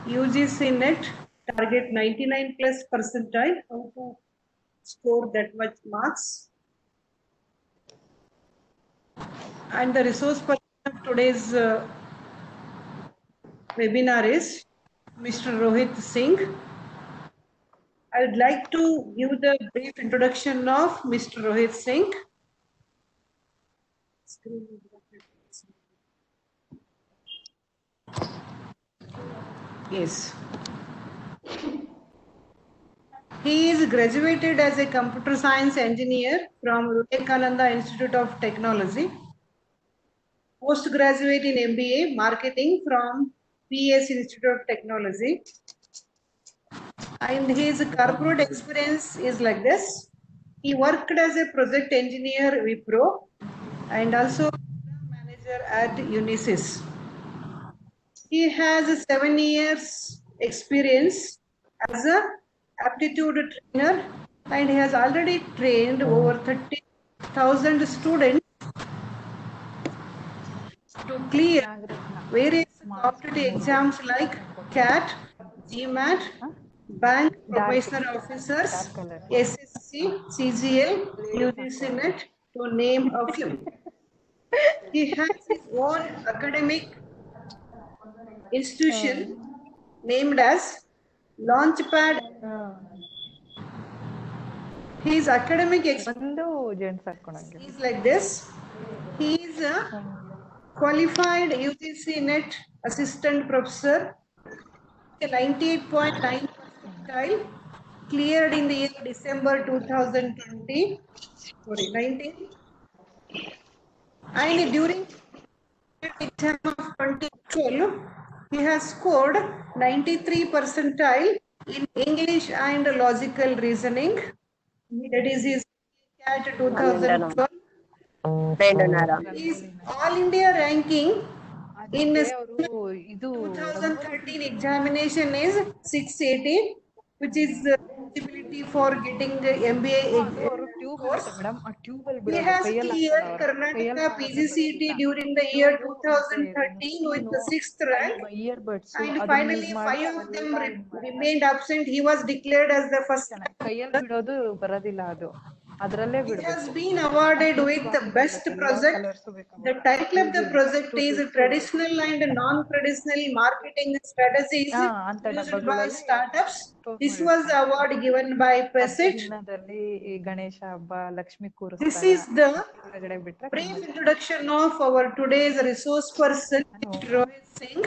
UGC net target 99 plus percentile. How to score that much marks? And the resource person of today's webinar is Mr. Rohit Singh. I would like to give the brief introduction of Mr. Rohit Singh. Yes. He is graduated as a computer science engineer from Vivekananda Institute of Technology. Postgraduate in MBA Marketing from PS Institute of Technology. And his corporate experience is like this. He worked as a project engineer Wipro and also manager at Unisys. He has 7 years experience as a aptitude trainer and he has already trained over 30,000 students to clear various competitive exams like CAT, GMAT, Bank Professional Officers, SSC, CGL, UGC NET, to name a few. He has his own academic institution named as Launchpad. His academic experience is like this. He is a qualified UGC NET assistant professor, 98.9 percentile, cleared in the year December 2020. Sorry, 19. And during exam of 2012, he has scored 93 percentile in English and logical reasoning. That is his CAT 2012. His All India ranking in 2013 examination is 680, which is eligibility for getting the MBA course. He has cleared Karnataka PGCET during the year 2013 with the 6th rank. And finally, 5 of them remained absent. He was declared as the first. It has been awarded with the best project. The title of the project is Traditional and Non-Traditional Marketing Strategies Used by Startups. This was the award given by PESIT. This is the brief introduction of our today's resource person, Rohit Singh.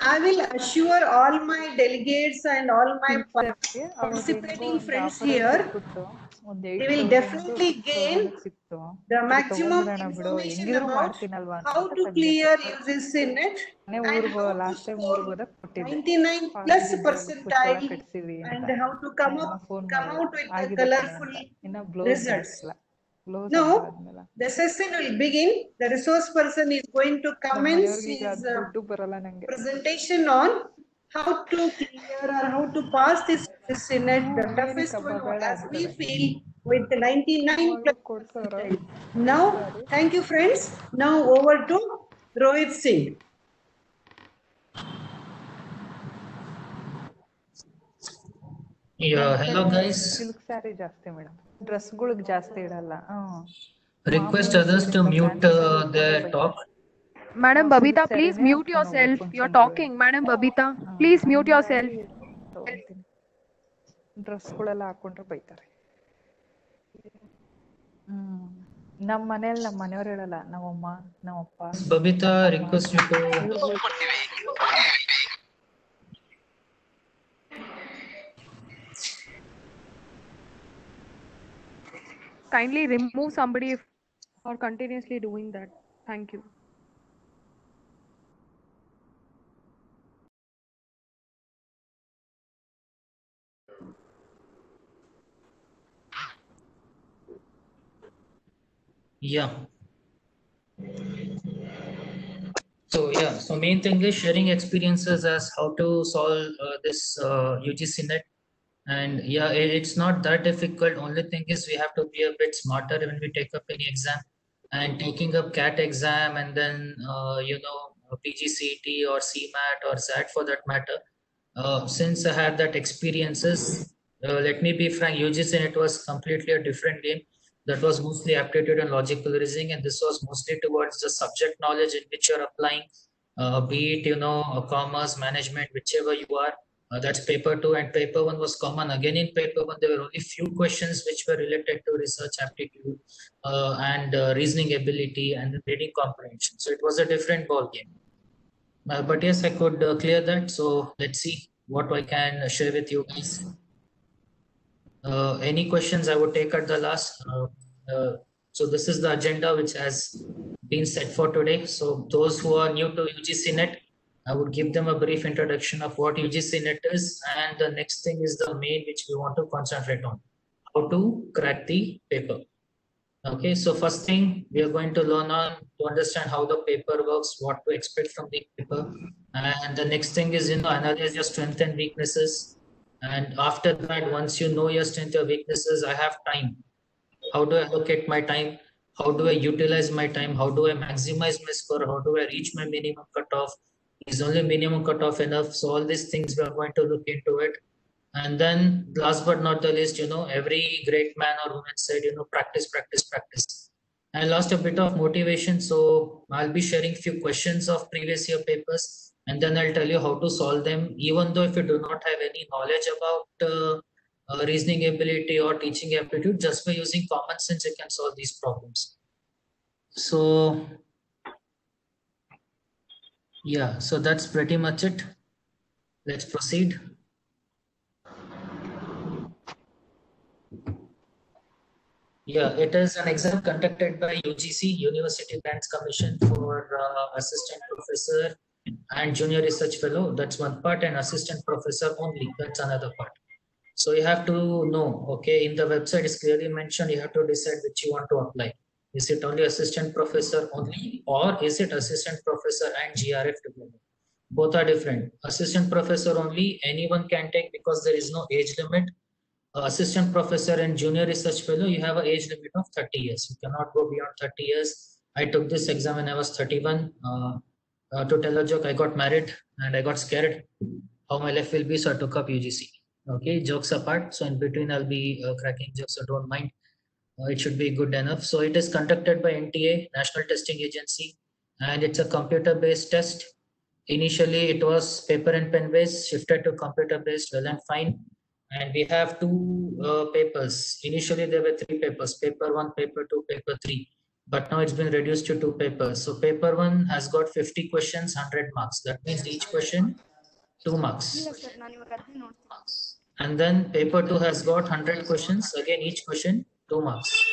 I will assure all my delegates and all my participating friends here, they will definitely gain the maximum information about how to clear UGC NET and how to score 99 plus percentile and how to come out with the colorful results. Now, the session will begin. The resource person is going to commence his presentation on how to clear or how to pass this NET, the toughest one as we feel with the 99 plus percentile. Now, thank you friends. Now over to Rohit Singh. Yeah, hello guys. Request others to mute their talk. Madam Babita, please mute yourself. You're talking. Madam Babita, please mute yourself. Babita, request you to. Kindly remove somebody if or continuously doing that. Thank you. Yeah. So main thing is sharing experiences as how to solve this UGC NET. And yeah, it's not that difficult. Only thing is we have to be a bit smarter when we take up any exam. And taking up CAT exam and then PGCET or CMAT or SAT for that matter. Since I had that experiences, let me be frank, UGC NET was completely a different game. That was mostly aptitude and logical reasoning, and this was mostly towards the subject knowledge in which you're applying, be it commerce, management, whichever you are. That's paper 2, and paper 1 was common. Again, in paper 1, there were only few questions which were related to research aptitude and reasoning ability and reading comprehension. So it was a different ball game. But yes, I could clear that. So let's see what I can share with you guys. Any questions I would take at the last. So this is the agenda which has been set for today. So those who are new to UGC NET, I would give them a brief introduction of what UGC NET is, and the next thing is the main which we want to concentrate on, how to crack the paper. Okay, so first thing we are going to learn on to understand how the paper works, what to expect from the paper, and the next thing is analyze your strengths and weaknesses. And after that, once you know your strengths or weaknesses, I have time. How do I allocate my time? How do I utilize my time? How do I maximize my score? How do I reach my minimum cutoff? Is only minimum cutoff enough? So all these things we are going to look into it. And then last but not the least, every great man or woman said, practice, practice, practice. I lost a bit of motivation. So I'll be sharing few questions of previous year papers, and then I'll tell you how to solve them. Even though if you do not have any knowledge about reasoning ability or teaching aptitude, just by using common sense, you can solve these problems. So yeah, so that's pretty much it. Let's proceed. Yeah, it is an exam conducted by UGC, University Grants Commission, for assistant professor and junior research fellow. That's one part, and assistant professor only. That's another part. So you have to know, okay, in the website is clearly mentioned, you have to decide which you want to apply. Is it only assistant professor only, or is it assistant professor and GRF together? Both are different. Assistant professor only, anyone can take because there is no age limit. Assistant professor and junior research fellow, you have an age limit of 30 years. You cannot go beyond 30 years. I took this exam when I was 31. To tell a joke, I got married and I got scared how my life will be, so I took up UGC. Okay, jokes apart. So in between, I'll be cracking jokes, so don't mind. It should be good enough. So it is conducted by NTA, National Testing Agency, and it's a computer-based test. Initially, it was paper and pen based, shifted to computer-based, well and fine. And we have two papers. Initially, there were 3 papers, paper 1, paper 2, paper 3. But now it's been reduced to 2 papers. So paper 1 has got 50 questions, 100 marks. That means each question, 2 marks. And then paper 2 has got 100 questions. Again, each question, 2 marks.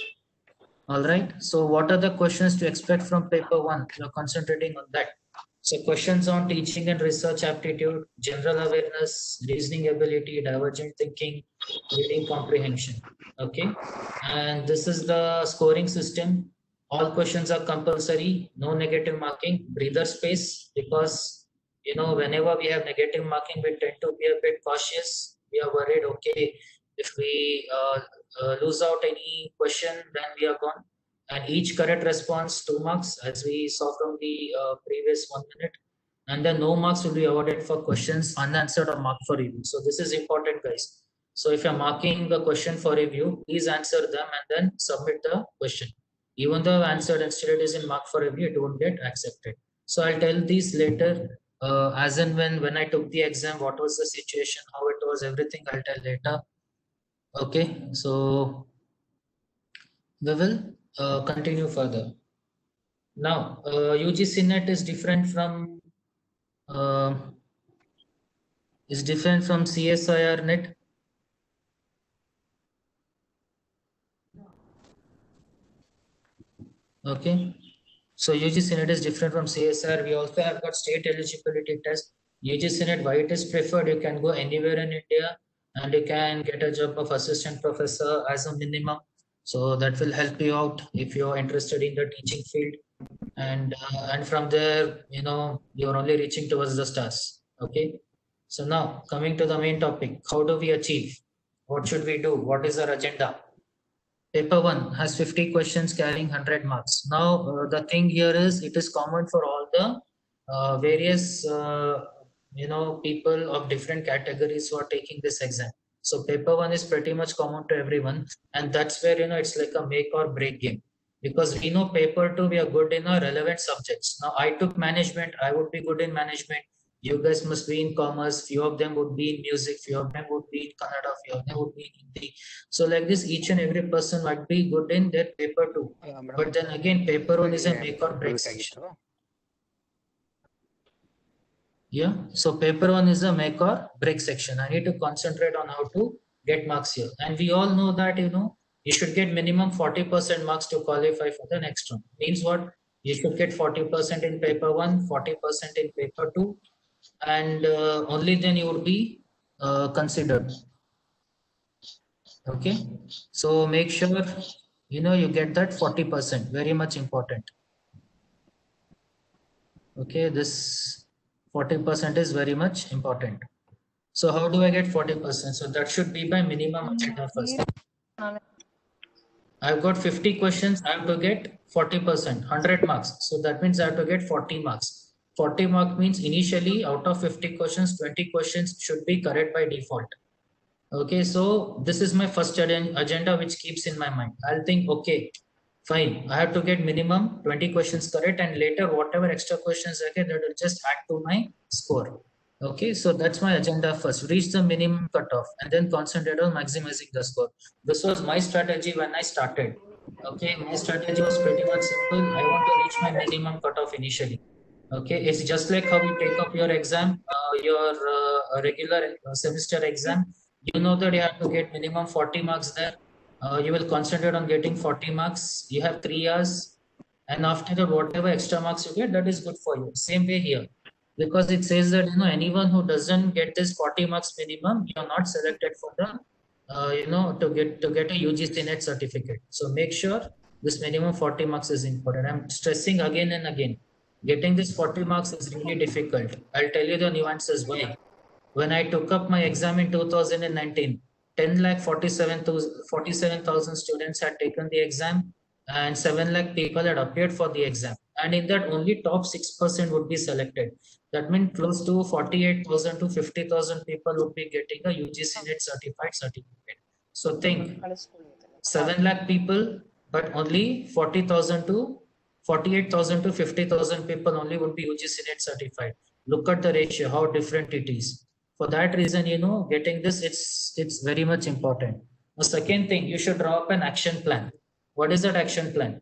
All right. So what are the questions to expect from paper 1? You're concentrating on that. So questions on teaching and research aptitude, general awareness, reasoning ability, divergent thinking, reading comprehension. Okay. And this is the scoring system. All questions are compulsory, no negative marking, breather space, because, whenever we have negative marking, we tend to be a bit cautious. We are worried, okay, if we lose out any question, then we are gone. And each correct response, 2 marks, as we saw from the previous 1 minute. And then no marks will be awarded for questions unanswered or marked for review. So this is important, guys. So if you're marking the question for review, please answer them and then submit the question. Even though answered and still it is in mark for review, it won't get accepted. So I'll tell these later, as and when I took the exam, what was the situation, how it was, everything I'll tell later. Okay, so we will continue further. Now, UGC NET is different from CSIR NET. Okay, so UGC NET is different from CSIR. We also have got state eligibility test. UGC NET, why it is preferred? You can go anywhere in India and you can get a job of assistant professor as a minimum. So that will help you out if you're interested in the teaching field. And from there, you're only reaching towards the stars. Okay. So now coming to the main topic, how do we achieve? What should we do? What is our agenda? Paper 1 has 50 questions carrying 100 marks. Now, the thing here is, it is common for all the various people of different categories who are taking this exam. So paper one is pretty much common to everyone, and that's where it's like a make or break game, because we know paper two we are good in our relevant subjects. Now I took management, I would be good in management. You guys must be in commerce. Few of them would be in music. Few of them would be in Kannada. Few of them would be in Hindi. So like this, each and every person might be good in their paper two. But then again, paper one is a make or break section. Yeah, so paper one is a make or break section. I need to concentrate on how to get marks here. And we all know that, you should get minimum 40% marks to qualify for the next one. Means what? You should get 40% in paper one, 40% in paper two, and only then you would be considered. Okay, so make sure, you get that 40%, very much important. Okay, this 40% is very much important. So how do I get 40%? So that should be by minimum agenda first. I've got 50 questions. I have to get 40%, 100 marks. So that means I have to get 40 marks. 40 mark means initially out of 50 questions, 20 questions should be correct by default. Okay, so this is my first agenda which keeps in my mind. I'll think, okay, fine, I have to get minimum 20 questions correct, and later whatever extra questions I get, that will just add to my score. Okay, so that's my agenda first. Reach the minimum cutoff and then concentrate on maximizing the score. This was my strategy when I started. Okay, my strategy was pretty much simple. I want to reach my minimum cutoff initially. Okay, it's just like how you take up your exam, your regular semester exam. You know that you have to get minimum 40 marks there. You will concentrate on getting 40 marks. You have 3 years, and after that, whatever extra marks you get, that is good for you. Same way here, because it says that anyone who doesn't get this 40 marks minimum, you are not selected for the to get a UGC NET certificate. So make sure this minimum 40 marks is important. I'm stressing again and again. Getting this 40 marks is really difficult. I'll tell you the nuances why. When I took up my exam in 2019, 10,47,000 students had taken the exam, and 7 lakh people had appeared for the exam. And in that, only top 6% would be selected. That means close to 48,000 to 50,000 people would be getting a UGC NET certified certificate. So think, 7 lakh people, but only 40,000 to 48,000 to 50,000 people only would be UGC NET certified. Look at the ratio, how different it is. For that reason, getting this, it's very much important. The second thing, you should draw up an action plan. What is that action plan?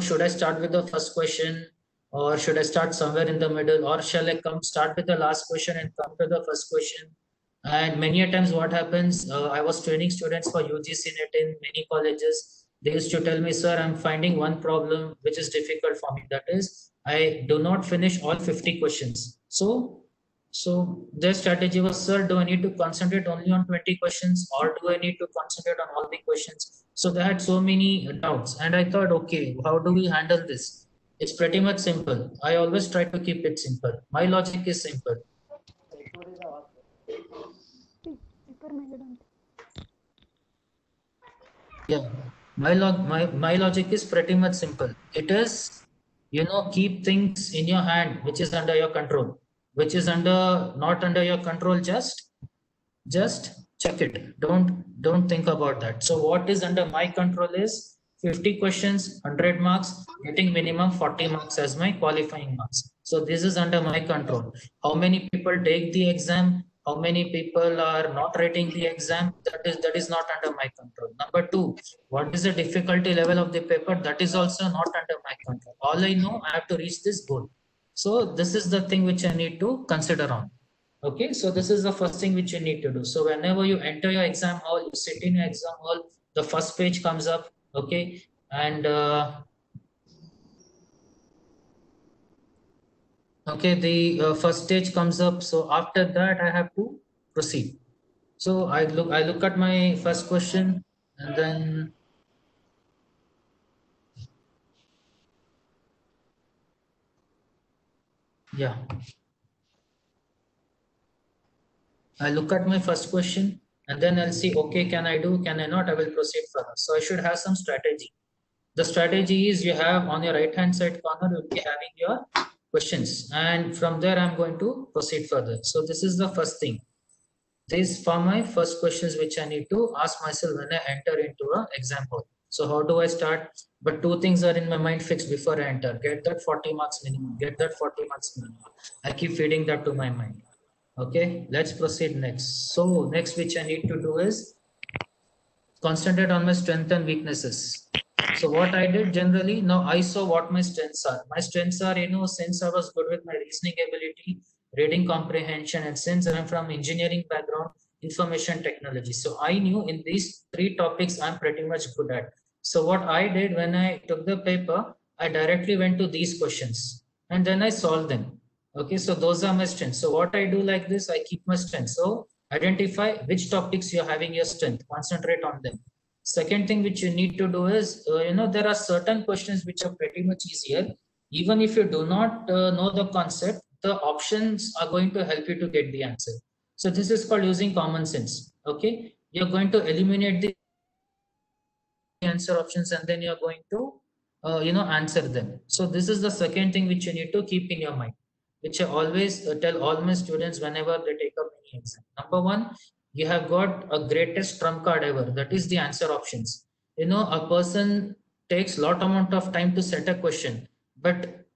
Should I start with the first question, or should I start somewhere in the middle, or shall I start with the last question and come to the first question? And many a times what happens, I was training students for UGC NET in many colleges. They used to tell me, sir, I'm finding one problem which is difficult for me. That is, I do not finish all 50 questions. So their strategy was, sir, do I need to concentrate only on 20 questions, or do I need to concentrate on all the questions? So they had so many doubts, and I thought, okay, how do we handle this? It's pretty much simple. I always try to keep it simple. My logic is simple. Yeah, my logic is pretty much simple. It is, keep things in your hand, which is under your control. Which is not under your control, just check it. Don't think about that. So what is under my control is 50 questions, 100 marks, getting minimum 40 marks as my qualifying marks. So this is under my control. How many people take the exam, how many people are not writing the exam, that is not under my control. Number two, what is the difficulty level of the paper, that is also not under my control. All I know, I have to reach this goal. So this is the thing which I need to consider on. Okay, so this is the first thing which you need to do. So whenever you enter your exam hall, you sit in your exam hall, the first page comes up, okay, and okay, the first stage comes up. So after that, I have to proceed. So I look at my first question, and then yeah, I look at my first question, and then I'll see, okay, can I do, can I not, I will proceed further. So I should have some strategy. The strategy is, you have on your right hand side corner, you'll be having your questions, and from there I'm going to proceed further. So this is the first thing. These are my first questions which I need to ask myself when I enter into an exam hall. So how do I start? But two things are in my mind fixed before I enter. Get that 40 marks minimum. Get that 40 marks minimum. I keep feeding that to my mind. Okay, let's proceed next. So next which I need to do is concentrate on my strengths and weaknesses. So what I did generally, now I saw what my strengths are. My strengths are, since I was good with my reasoning ability, reading comprehension, and since I'm from engineering background, information technology. So I knew in these three topics I'm pretty much good at. So what I did when I took the paper, I directly went to these questions and then I solved them. Okay, so those are my strengths. So what I do like this, I keep my strengths. So identify which topics you're having your strength, concentrate on them. Second thing which you need to do is, there are certain questions which are pretty much easier. Even if you do not know the concept, the options are going to help you to get the answer. So this is called using common sense. Okay, you're going to eliminate the answer options and then you're going to, answer them. So this is the second thing which you need to keep in your mind, which I always tell all my students whenever they take up any exam. Number one, you have got a greatest trump card ever. That is the answer options. A person takes lot amount of time to set a question, but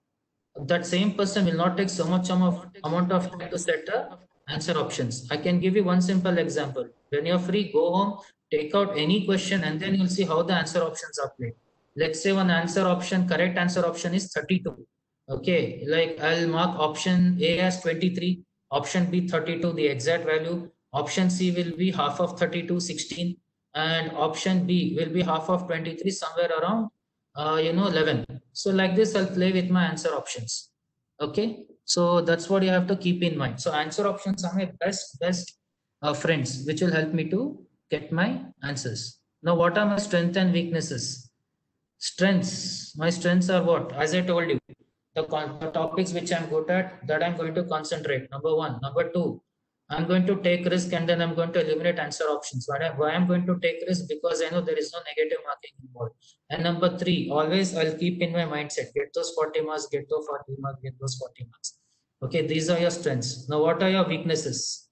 that same person will not take so much amount of time to set the answer options. I can give you one simple example. When you're free, go home, take out any question, and then you'll see how the answer options are played. Let's say one correct answer option is 32. Okay, like I'll mark option A as 23, option B 32, the exact value. Option C will be half of 32, 16, and option B will be half of 23, somewhere around 11. So like this, I'll play with my answer options. Okay, so that's what you have to keep in mind. So answer options are my best friends, which will help me to get my answers. Now, what are my strengths and weaknesses? Strengths. My strengths are what? As I told you, the topics which I'm good at, that I'm going to concentrate. Number one. Number two, I'm going to take risk and then I'm going to eliminate answer options. Why I'm going to take risk? Because I know there is no negative marking involved. And number three, always I'll keep in my mindset, get those 40 marks, get those 40 marks, get those 40 marks. Okay, these are your strengths. Now, what are your weaknesses?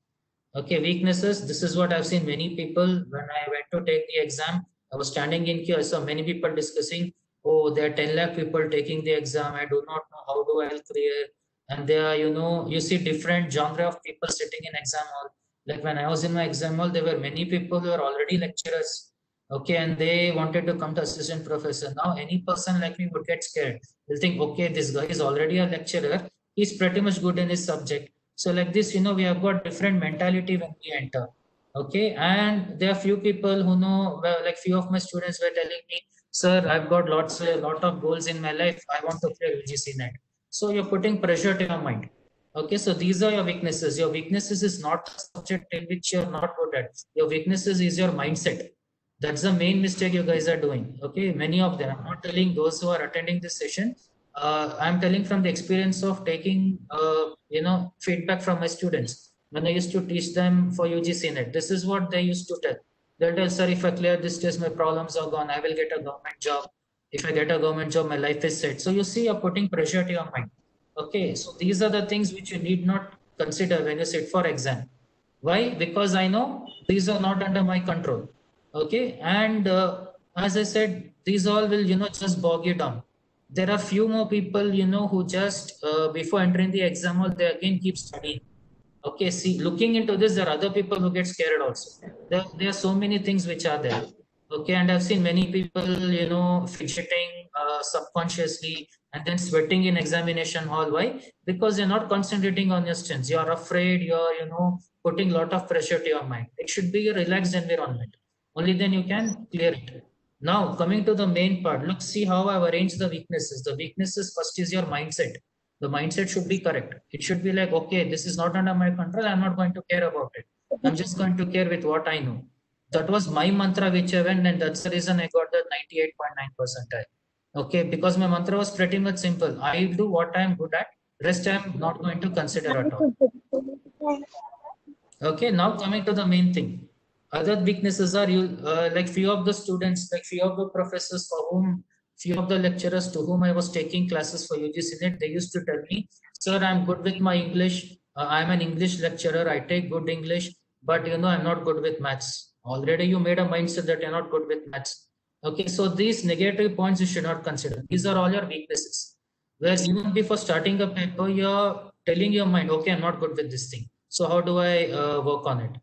Okay, weaknesses. This is what I've seen many people when I went to take the exam. I was standing in queue. I saw many people discussing, oh, there are 10 lakh people taking the exam. I do not know how do I clear. And there are, you see different genre of people sitting in exam hall. Like when I was in my exam hall, there were many people who are already lecturers. Okay, and they wanted to come to assistant professor. Now, any person like me would get scared. They'll think, okay, this guy is already a lecturer. He's pretty much good in his subject. So like this, we have got different mentality when we enter. Okay, and there are few people who know, like few of my students were telling me, sir, I've got a lot of goals in my life. I want to clear UGC NET. So you're putting pressure to your mind. Okay, so these are your weaknesses. Your weaknesses is not a subject in which you're not good at. Your weaknesses is your mindset. That's the main mistake you guys are doing. Okay, many of them. I'm not telling those who are attending this session. I'm telling from the experience of taking, feedback from my students. When I used to teach them for UGC NET, this is what they used to tell. They'll tell, sir, if I clear this test, my problems are gone. I will get a government job. If I get a government job, my life is set. So you see, you're putting pressure to your mind. Okay, so these are the things which you need not consider when you sit for exam. Why? Because I know these are not under my control. Okay, and as I said, these all will, just bog you down. There are few more people, who just before entering the exam hall, they again keep studying. Okay, see, looking into this, there are other people who get scared also. There are so many things which are there. Okay, and I've seen many people, fidgeting subconsciously and then sweating in examination hall. Why? Because you're not concentrating on your strengths. You're afraid, you're, putting a lot of pressure to your mind. It should be a relaxed environment. Only then you can clear it. Now, coming to the main part, look, see how I've arranged the weaknesses. The weaknesses first is your mindset. The mindset should be correct. It should be like, okay, this is not under my control. I'm not going to care about it. I'm just going to care with what I know. That was my mantra which I went, and that's the reason I got the 98.9 percentile. Okay, because my mantra was pretty much simple. I do what I'm good at. Rest I'm not going to consider at all. Okay, now coming to the main thing. Other weaknesses are like few of the students, like few of the professors for whom few of the lecturers to whom I was taking classes for UGC NET, they used to tell me, sir, I'm good with my English. I'm an English lecturer. I take good English, but I'm not good with maths. Already you made a mindset that you're not good with maths. Okay, so these negative points you should not consider. These are all your weaknesses. Where even before starting a paper, you're telling your mind, okay, I'm not good with this thing. So how do I work on it?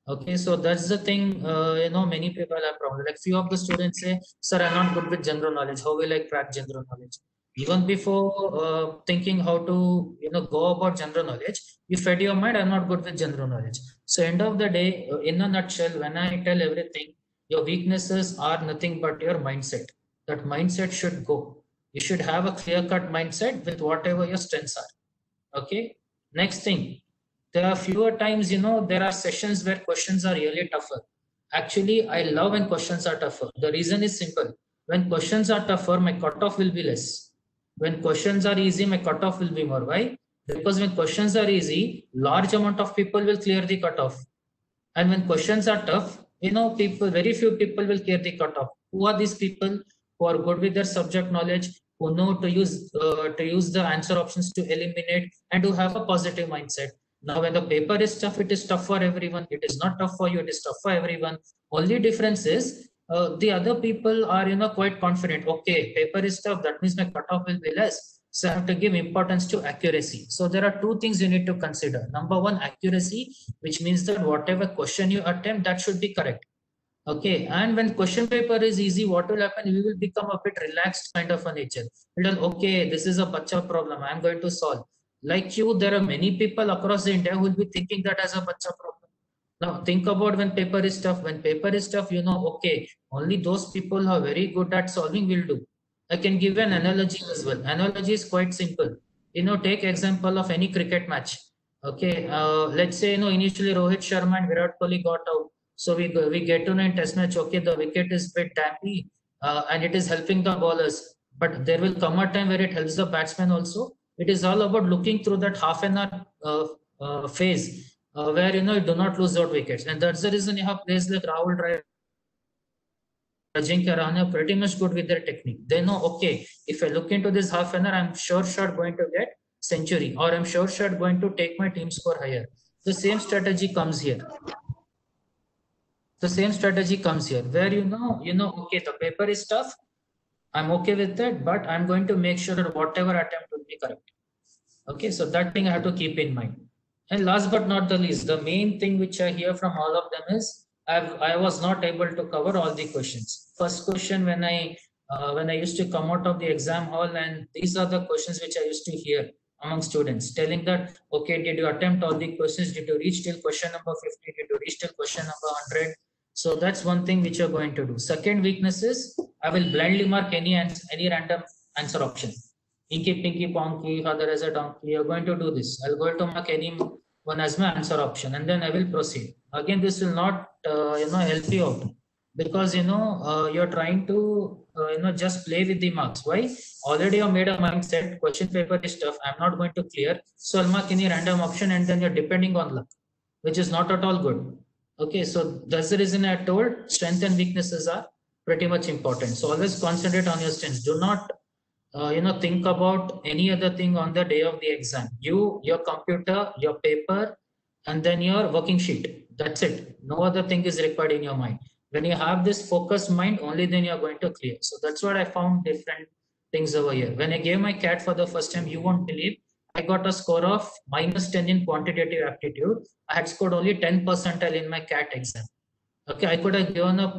Okay, so that's the thing, many people have problem. Like few of the students say, sir, I'm not good with general knowledge. How will I crack general knowledge? Even before thinking how to, go about general knowledge, you fed your mind, I'm not good with general knowledge. So end of the day, in a nutshell, when I tell everything, your weaknesses are nothing but your mindset. That mindset should go. You should have a clear-cut mindset with whatever your strengths are. Okay. Next thing, there are fewer times, there are sessions where questions are really tougher. Actually, I love when questions are tougher. The reason is simple. When questions are tougher, my cutoff will be less. When questions are easy, my cutoff will be more. Why? Because when questions are easy, large amount of people will clear the cutoff. And when questions are tough, very few people will clear the cutoff. Who are these people who are good with their subject knowledge, who know to use the answer options to eliminate, and who have a positive mindset? Now, when the paper is tough, it is tough for everyone. It is not tough for you. It is tough for everyone. Only difference is the other people are, quite confident. Okay, paper is tough. That means my cutoff will be less. So I have to give importance to accuracy. So there are two things you need to consider. Number one, accuracy, which means that whatever question you attempt, that should be correct. Okay, and when question paper is easy, what will happen? You will become a bit relaxed kind of a nature. Okay, this is a bacha problem, I'm going to solve. Like you, there are many people across India who will be thinking that as a bacha problem. Now think about when paper is tough. When paper is tough, okay, only those people who are very good at solving will do. I can give an analogy as well. Analogy is quite simple. Take example of any cricket match. Okay, let's say, initially Rohit Sharma and Virat Kohli got out. So we get to know in test match, okay, the wicket is bit dampy and it is helping the bowlers. But there will come a time where it helps the batsman also. It is all about looking through that half an hour phase where, you do not lose out wickets. And that's the reason you have players like Rahul Dravid, Ajinkya Rahane are pretty much good with their technique. They know, okay, if I look into this half an hour, I'm sure going to get century, or I'm sure going to take my team score higher. The same strategy comes here. The same strategy comes here where, okay, the paper is tough. I'm okay with that, but I'm going to make sure that whatever attempt will be correct. Okay, so that thing I have to keep in mind. And last but not the least, the main thing which I hear from all of them is I was not able to cover all the questions. First question when I used to come out of the exam hall, and these are the questions which I used to hear among students, telling that, okay, did you attempt all the questions? Did you reach till question number 50? Did you reach till question number 100? So that's one thing which you're going to do. Second weakness is I will blindly mark any random answer option. Inky, pinky, ponky, father as a donkey. You're going to do this. I'll go to mark any one as my answer option, and then I will proceed. Again, this will not help you out, because you're trying to just play with the marks. Why? Already you made a mindset, question paper is tough, I'm not going to clear, so I'll mark any random option, and then you're depending on luck, which is not at all good. Okay, so that's the reason I told strength and weaknesses are pretty much important. So always concentrate on your strengths. Do not think about any other thing on the day of the exam. Your computer, your paper, and then your working sheet. That's it. No other thing is required in your mind. When you have this focused mind, only then you're going to clear. So that's what I found different things over here. When I gave my CAT for the first time, you won't believe, I got a score of -10 in quantitative aptitude. I had scored only 10 percentile in my CAT exam. Okay, I could have given up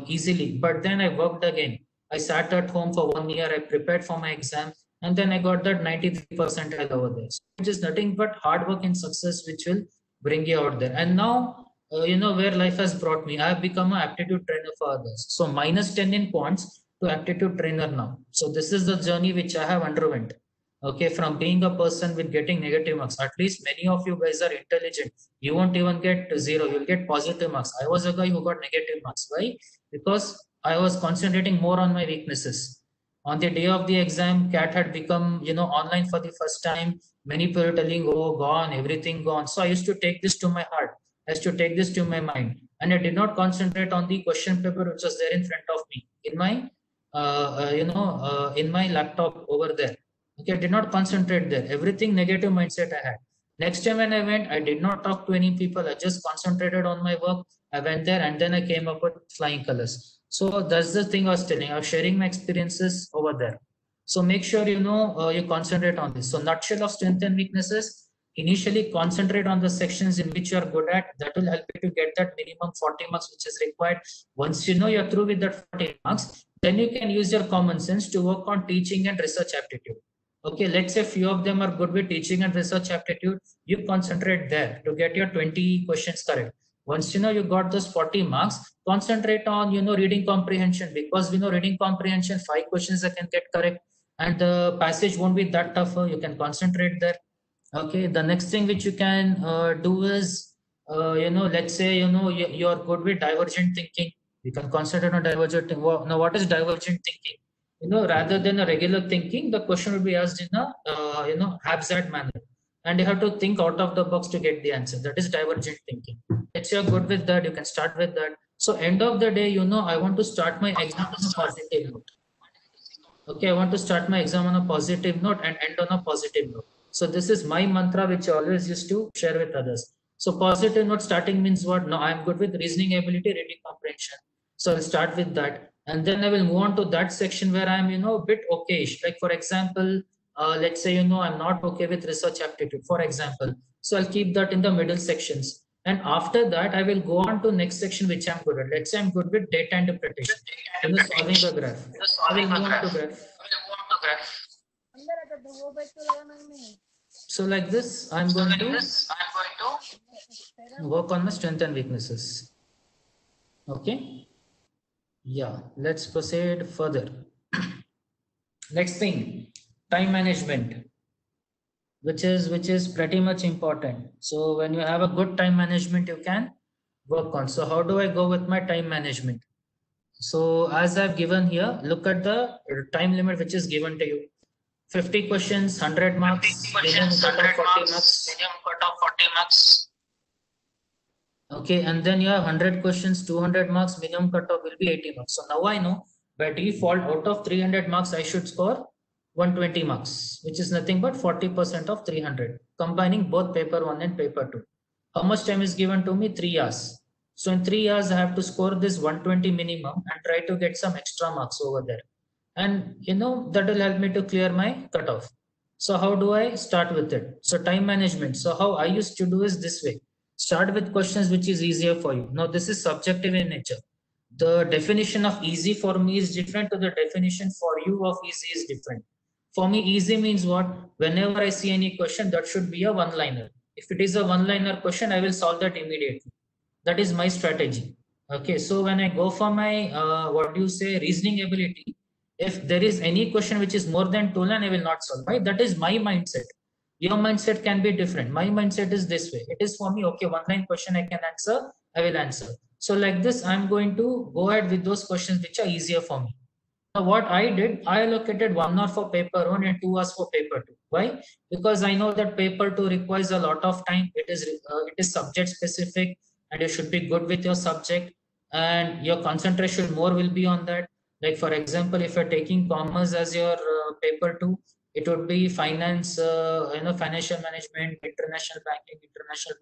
easily, but then I worked again. I sat at home for 1 year, I prepared for my exam, and then I got that 93 percentile over there. So it is nothing but hard work and success which will bring you out there. And now, where life has brought me, I have become an aptitude trainer for others. So -10 in quants to aptitude trainer now. So this is the journey which I have underwent. Okay, from being a person with getting negative marks. At least many of you guys are intelligent. You won't even get 0, you'll get positive marks. I was a guy who got negative marks. Why? Because I was concentrating more on my weaknesses. On the day of the exam, CAT had become, online for the first time. Many people were telling, oh, gone, everything gone. So I used to take this to my heart. I used to take this to my mind. And I did not concentrate on the question paper which was there in front of me. In my in my laptop over there. Okay, I did not concentrate there. Everything negative mindset I had. Next time when I went, I did not talk to any people. I just concentrated on my work. I went there and then I came up with flying colors. So that's the thing I was telling. I was sharing my experiences over there. So make sure you concentrate on this. So nutshell of strength and weaknesses. Initially concentrate on the sections in which you are good at. That will help you to get that minimum 40 marks which is required. Once you know you're through with that 40 marks, then you can use your common sense to work on teaching and research aptitude. Okay, let's say few of them are good with teaching and research aptitude. You concentrate there to get your 20 questions correct. Once you got those 40 marks, concentrate on reading comprehension, because reading comprehension 5 questions I can get correct, and the passage won't be that tougher. You can concentrate there. Okay, the next thing which you can do is let's say you're good with divergent thinking. You can concentrate on divergent thinking. Now what is divergent thinking? Rather than a regular thinking, the question will be asked in a haphazard manner, and you have to think out of the box to get the answer. That is divergent thinking. If you're good with that, you can start with that. So end of the day, I want to start my exam on a positive note. Okay, I want to start my exam on a positive note and end on a positive note. So this is my mantra which I always used to share with others. So positive note starting means what? No, I'm good with reasoning ability, reading comprehension. So I'll start with that. And then I will move on to that section where I'm, a bit okayish. Like for example, let's say, I'm not okay with research aptitude, for example. So I'll keep that in the middle sections. And after that, I will go on to next section, which I'm good at. Let's say I'm good with data interpretation, solving the graph. I will move on to graph. So like this, I'm going to work on my strengths and weaknesses. Okay. Yeah, let's proceed further. Next thing, time management, which is pretty much important. So when you have a good time management, you can work on. So how do I go with my time management? So as I've given here, look at the time limit which is given to you. 50 questions, 100 marks, minimum cut off 40 marks. Okay, and then you have 100 questions, 200 marks, minimum cutoff will be 80 marks. So now I know by default out of 300 marks, I should score 120 marks, which is nothing but 40% of 300, combining both paper 1 and paper 2. How much time is given to me? 3 hours. So in 3 hours, I have to score this 120 minimum and try to get some extra marks over there. And that will help me to clear my cutoff. So how do I start with it? So time management. So how I used to do is this way. Start with questions which is easier for you. Now this is subjective in nature. The definition of easy for me is different to the definition for you of easy is different. For me, easy means what? Whenever I see any question, that should be a one-liner. If it is a one-liner question, I will solve that immediately. That is my strategy. Okay, so when I go for my reasoning ability, if there is any question which is more than 2 line, I will not solve. Right? That is my mindset. Your mindset can be different. My mindset is this way. It is for me, okay, one line question I can answer, I will answer. So like this, I'm going to go ahead with those questions which are easier for me. Now what I did, I allocated 1 hour for paper 1 and 2 hours for paper 2. Why? Because I know that paper 2 requires a lot of time. It is subject specific, and you should be good with your subject, and your concentration more will be on that. Like for example, if you're taking commerce as your paper 2, it would be finance, financial management, international banking, international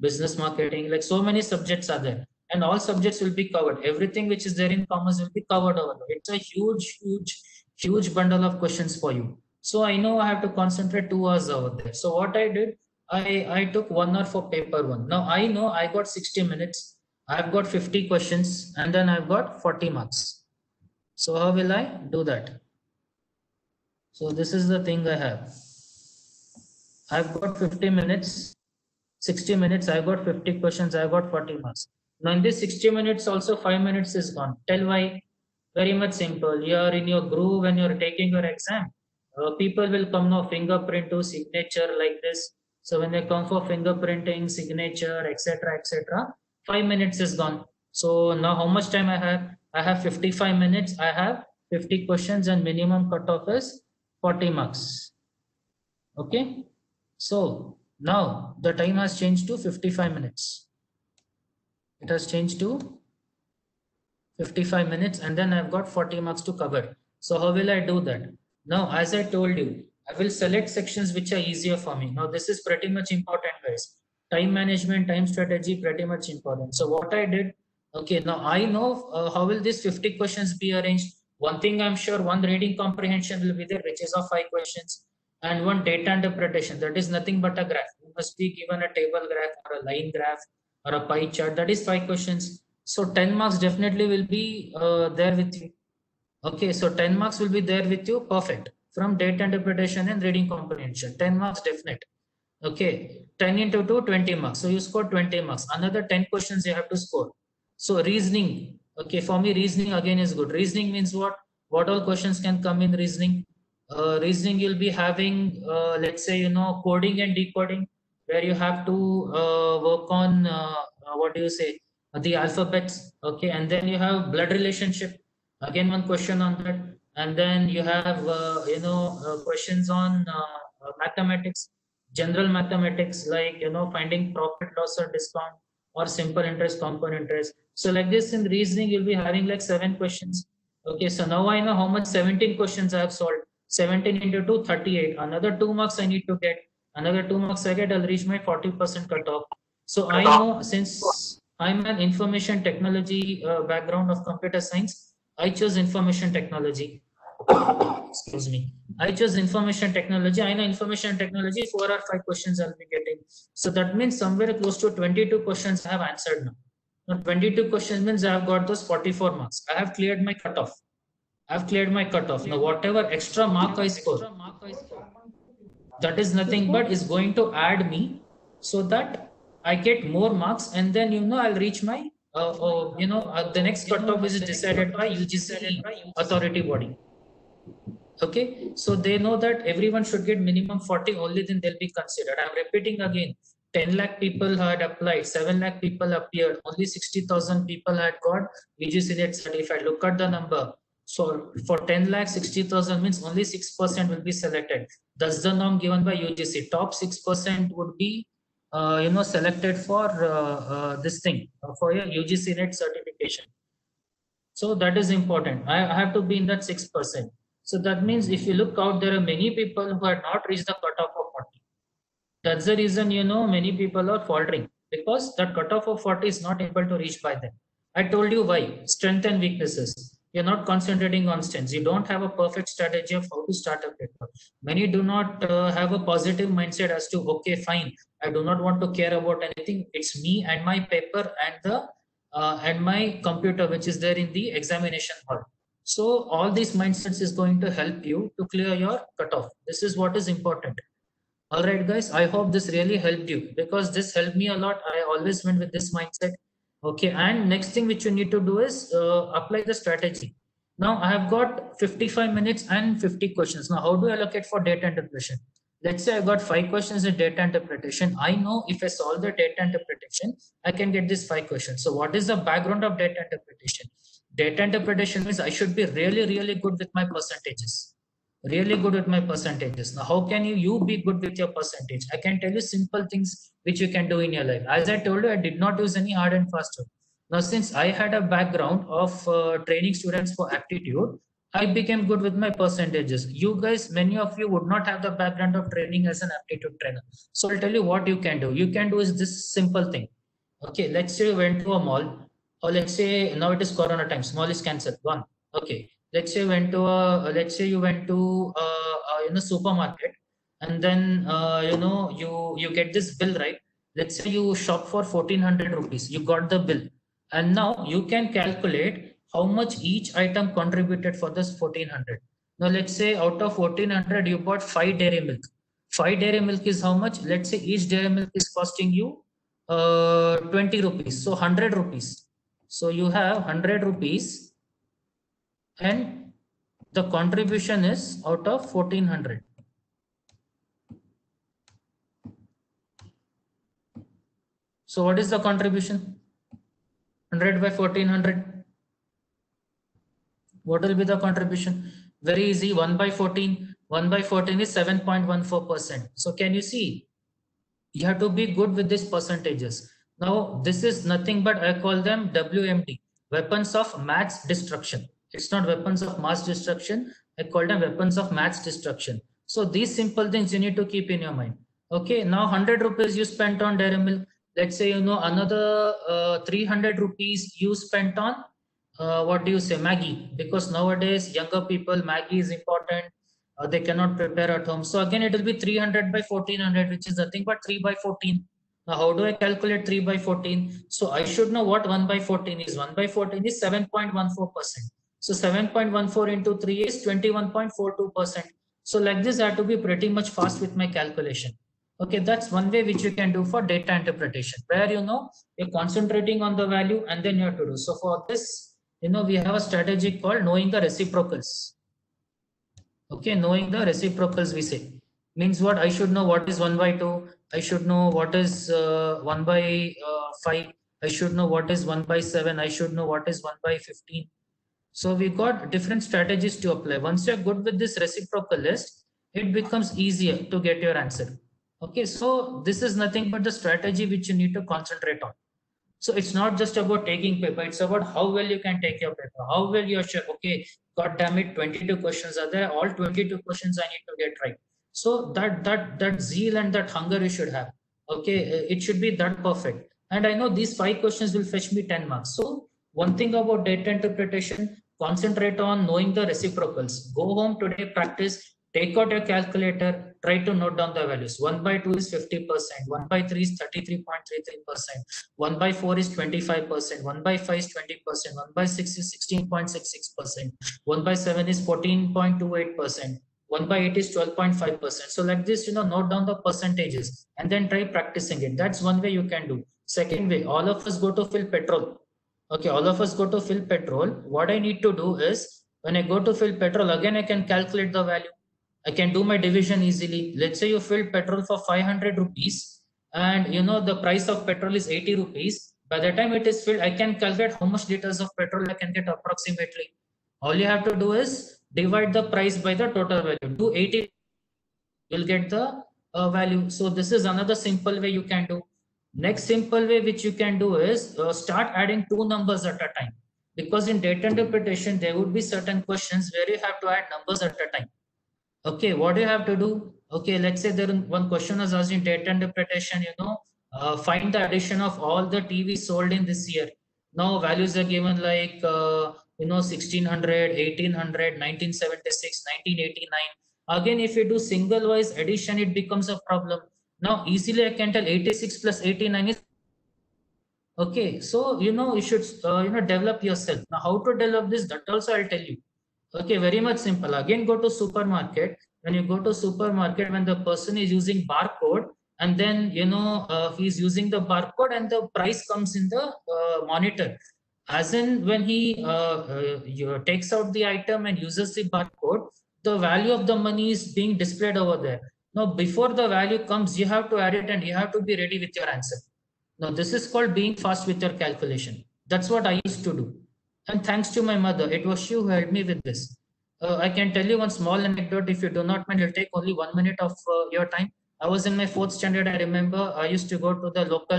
business marketing. Like so many subjects are there, and all subjects will be covered. Everything which is there in commerce will be covered over there. It's a huge bundle of questions for you. So I know I have to concentrate 2 hours over there. So what I did, I took 1 hour for paper 1. Now I know I got 60 minutes. I've got 50 questions, and then I've got 40 marks. So how will I do that? So this is the thing I have. I've got 50 minutes, 60 minutes, I've got 50 questions, I've got 40 marks. Now in this 60 minutes also 5 minutes is gone. Tell why? Very much simple. You're in your groove when you're taking your exam. People will come now fingerprint to signature like this. So when they come for fingerprinting, signature, etc., 5 minutes is gone. So now how much time I have? I have 55 minutes. I have 50 questions and minimum cutoff is 40 marks. Okay. So now the time has changed to 55 minutes. It has changed to 55 minutes, and then I've got 40 marks to cover. So how will I do that? Now, as I told you, I will select sections which are easier for me. Now, this is pretty much important, guys. Time management, time strategy, pretty much important. So what I did, okay, now I know how will these 50 questions be arranged. One thing I'm sure, one reading comprehension will be there, which is of 5 questions, and one data interpretation, that is nothing but a graph. You must be given a table graph or a line graph or a pie chart, that is 5 questions. So 10 marks definitely will be there with you. Okay, so 10 marks will be there with you. Perfect. From data interpretation and reading comprehension, 10 marks definite. Okay, 10 into 2, 20 marks. So you score 20 marks. Another 10 questions you have to score. So reasoning. Okay, for me, reasoning again is good. Reasoning means what? What all questions can come in reasoning? Reasoning, you'll be having, let's say, coding and decoding, where you have to work on, what do you say? The alphabets. Okay, and then you have blood relationship. Again, one question on that. And then you have, questions on mathematics, general mathematics, like, finding profit, loss, or discount, or simple interest, compound interest. So like this in reasoning, you'll be having like 7 questions. Okay, so now I know how much 17 questions I have solved. 17 into 2, 38. Another 2 marks I need to get. Another 2 marks I get, I'll reach my 40% cutoff. So I know, since I'm an information technology background of computer science, I chose information technology. Excuse me. I chose information technology. I know information technology, 4 or 5 questions I'll be getting. So that means somewhere close to 22 questions I have answered now. Now 22 questions means I have got those 44 marks. I have cleared my cutoff. I've cleared my cutoff. Now whatever extra mark I score, that is nothing but is going to add me, so that I get more marks, and then I'll reach my the next cutoff is decided by UGC authority body. Okay, so they know that everyone should get minimum 40, only then they'll be considered. I'm repeating again, 10 lakh people had applied, 7 lakh people appeared, only 60,000 people had got UGC NET certified. Look at the number. So for 10 lakh, 60,000 means only 6% will be selected. That's the norm given by UGC. Top 6% would be selected for this thing, for your UGC NET certification. So that is important. I have to be in that 6%. So that means if you look out, there are many people who had not reached the cutoff of 40. That's the reason, many people are faltering, because that cutoff of 40 is not able to reach by them. I told you why. Strength and weaknesses. You're not concentrating on strengths. You don't have a perfect strategy of how to start a paper. Many do not have a positive mindset as to, okay, fine, I do not want to care about anything. It's me and my paper and my computer, which is there in the examination hall. So all these mindsets is going to help you to clear your cutoff. This is what is important. All right, guys, I hope this really helped you, because this helped me a lot. I always went with this mindset. Okay, and next thing which you need to do is apply the strategy. Now I have got 55 minutes and 50 questions. Now, how do I allocate for data interpretation? Let's say I got 5 questions in data interpretation. I know if I solve the data interpretation, I can get these 5 questions. So what is the background of data interpretation? Data interpretation means I should be really, really good with my percentages. Really good with my percentages. Now, how can you be good with your percentage? I can tell you simple things which you can do in your life. As I told you, I did not use any hard and fast rule. Now, since I had a background of training students for aptitude, I became good with my percentages. You guys, many of you would not have the background of training as an aptitude trainer. So I'll tell you what you can do. You can do is this simple thing. Okay, let's say you went to a mall, or let's say now it is Corona times. Mall is cancelled. One. Okay. Let's say you went to supermarket, and then you get this bill, right? Let's say you shop for 1400 rupees. You got the bill, and now you can calculate how much each item contributed for this 1400. Now let's say out of 1400 you bought 5 dairy milk. 5 dairy milk is how much? Let's say each dairy milk is costing you 20 rupees. So 100 rupees. So you have 100 rupees, and the contribution is out of 1400. So what is the contribution? 100 by 1400. What will be the contribution? Very easy. 1 by 14. 1 by 14 is 7.14%. So can you see? You have to be good with these percentages. Now this is nothing but I call them WMD. weapons of mass destruction. It's not weapons of mass destruction. I call them weapons of mass destruction. So these simple things you need to keep in your mind. Okay, now 100 rupees you spent on dairy milk. Let's say, you know, another 300 rupees you spent on what do you say, Maggie, because nowadays younger people, Maggie is important. They cannot prepare at home. So again, it will be 300 by 1400, which is nothing but 3 by 14. Now, how do I calculate 3 by 14? So I should know what 1 by 14 is. 1 by 14 is 7.14%. So 7.14 into 3 is 21.42%. So like this, I have to be pretty much fast with my calculation. Okay, that's one way which you can do for data interpretation, where, you know, you're concentrating on the value and then you have to do. So for this, you know, we have a strategy called knowing the reciprocals. Okay, knowing the reciprocals, we say, means what? I should know what is 1 by 2. I should know what is 1 by 5. I should know what is 1 by 7. I should know what is 1 by 15. So we got different strategies to apply. Once you're good with this reciprocal list, it becomes easier to get your answer. Okay, so this is nothing but the strategy which you need to concentrate on. So it's not just about taking paper, it's about how well you can take your paper, how well you're sure, okay, god damn it, 22 questions are there, all 22 questions I need to get right. So that zeal and that hunger you should have. Okay, it should be that perfect. And I know these 5 questions will fetch me 10 marks. So one thing about data interpretation, concentrate on knowing the reciprocals. Go home today, practice, take out your calculator, try to note down the values. 1 by 2 is 50%, 1 by 3 is 33.33%, 1 by 4 is 25%, 1 by 5 is 20%, 1 by 6 is 16.66%, 1 by 7 is 14.28%, 1 by 8 is 12.5%. So like this, you know, note down the percentages and then try practicing it. That's one way you can do. Second way, all of us go to fill petrol. Okay, all of us go to fill petrol. What I need to do is, when I go to fill petrol, again, I can calculate the value. I can do my division easily. Let's say you fill petrol for 500 rupees and, you know, the price of petrol is 80 rupees. By the time it is filled, I can calculate how much liters of petrol I can get approximately. All you have to do is divide the price by the total value. Do 80, you'll get the value. So this is another simple way you can do. Next simple way which you can do is start adding 2 numbers at a time. Because in data interpretation, there would be certain questions where you have to add numbers at a time. Okay, what do you have to do? Okay, let's say there one question was asked in data interpretation, you know, find the addition of all the TV sold in this year. Now values are given like, you know, 1600, 1800, 1976, 1989. Again, if you do single wise addition, it becomes a problem. Now easily I can tell 86 plus 89 is okay. So, you know, you should, you know, develop yourself. Now how to develop this, that also I'll tell you. Okay, very much simple. Again, go to supermarket. When you go to supermarket, when the person is using barcode, and then, you know, he's using the barcode and the price comes in the monitor. As in when he takes out the item and uses the barcode, the value of the money is being displayed over there. Now, before the value comes, you have to add it and you have to be ready with your answer. Now, this is called being fast with your calculation. That's what I used to do. And thanks to my mother, it was she who helped me with this. I can tell you one small anecdote. If you do not mind, it'll take only 1 minute of your time. I was in my 4th standard. I remember I used to go to the local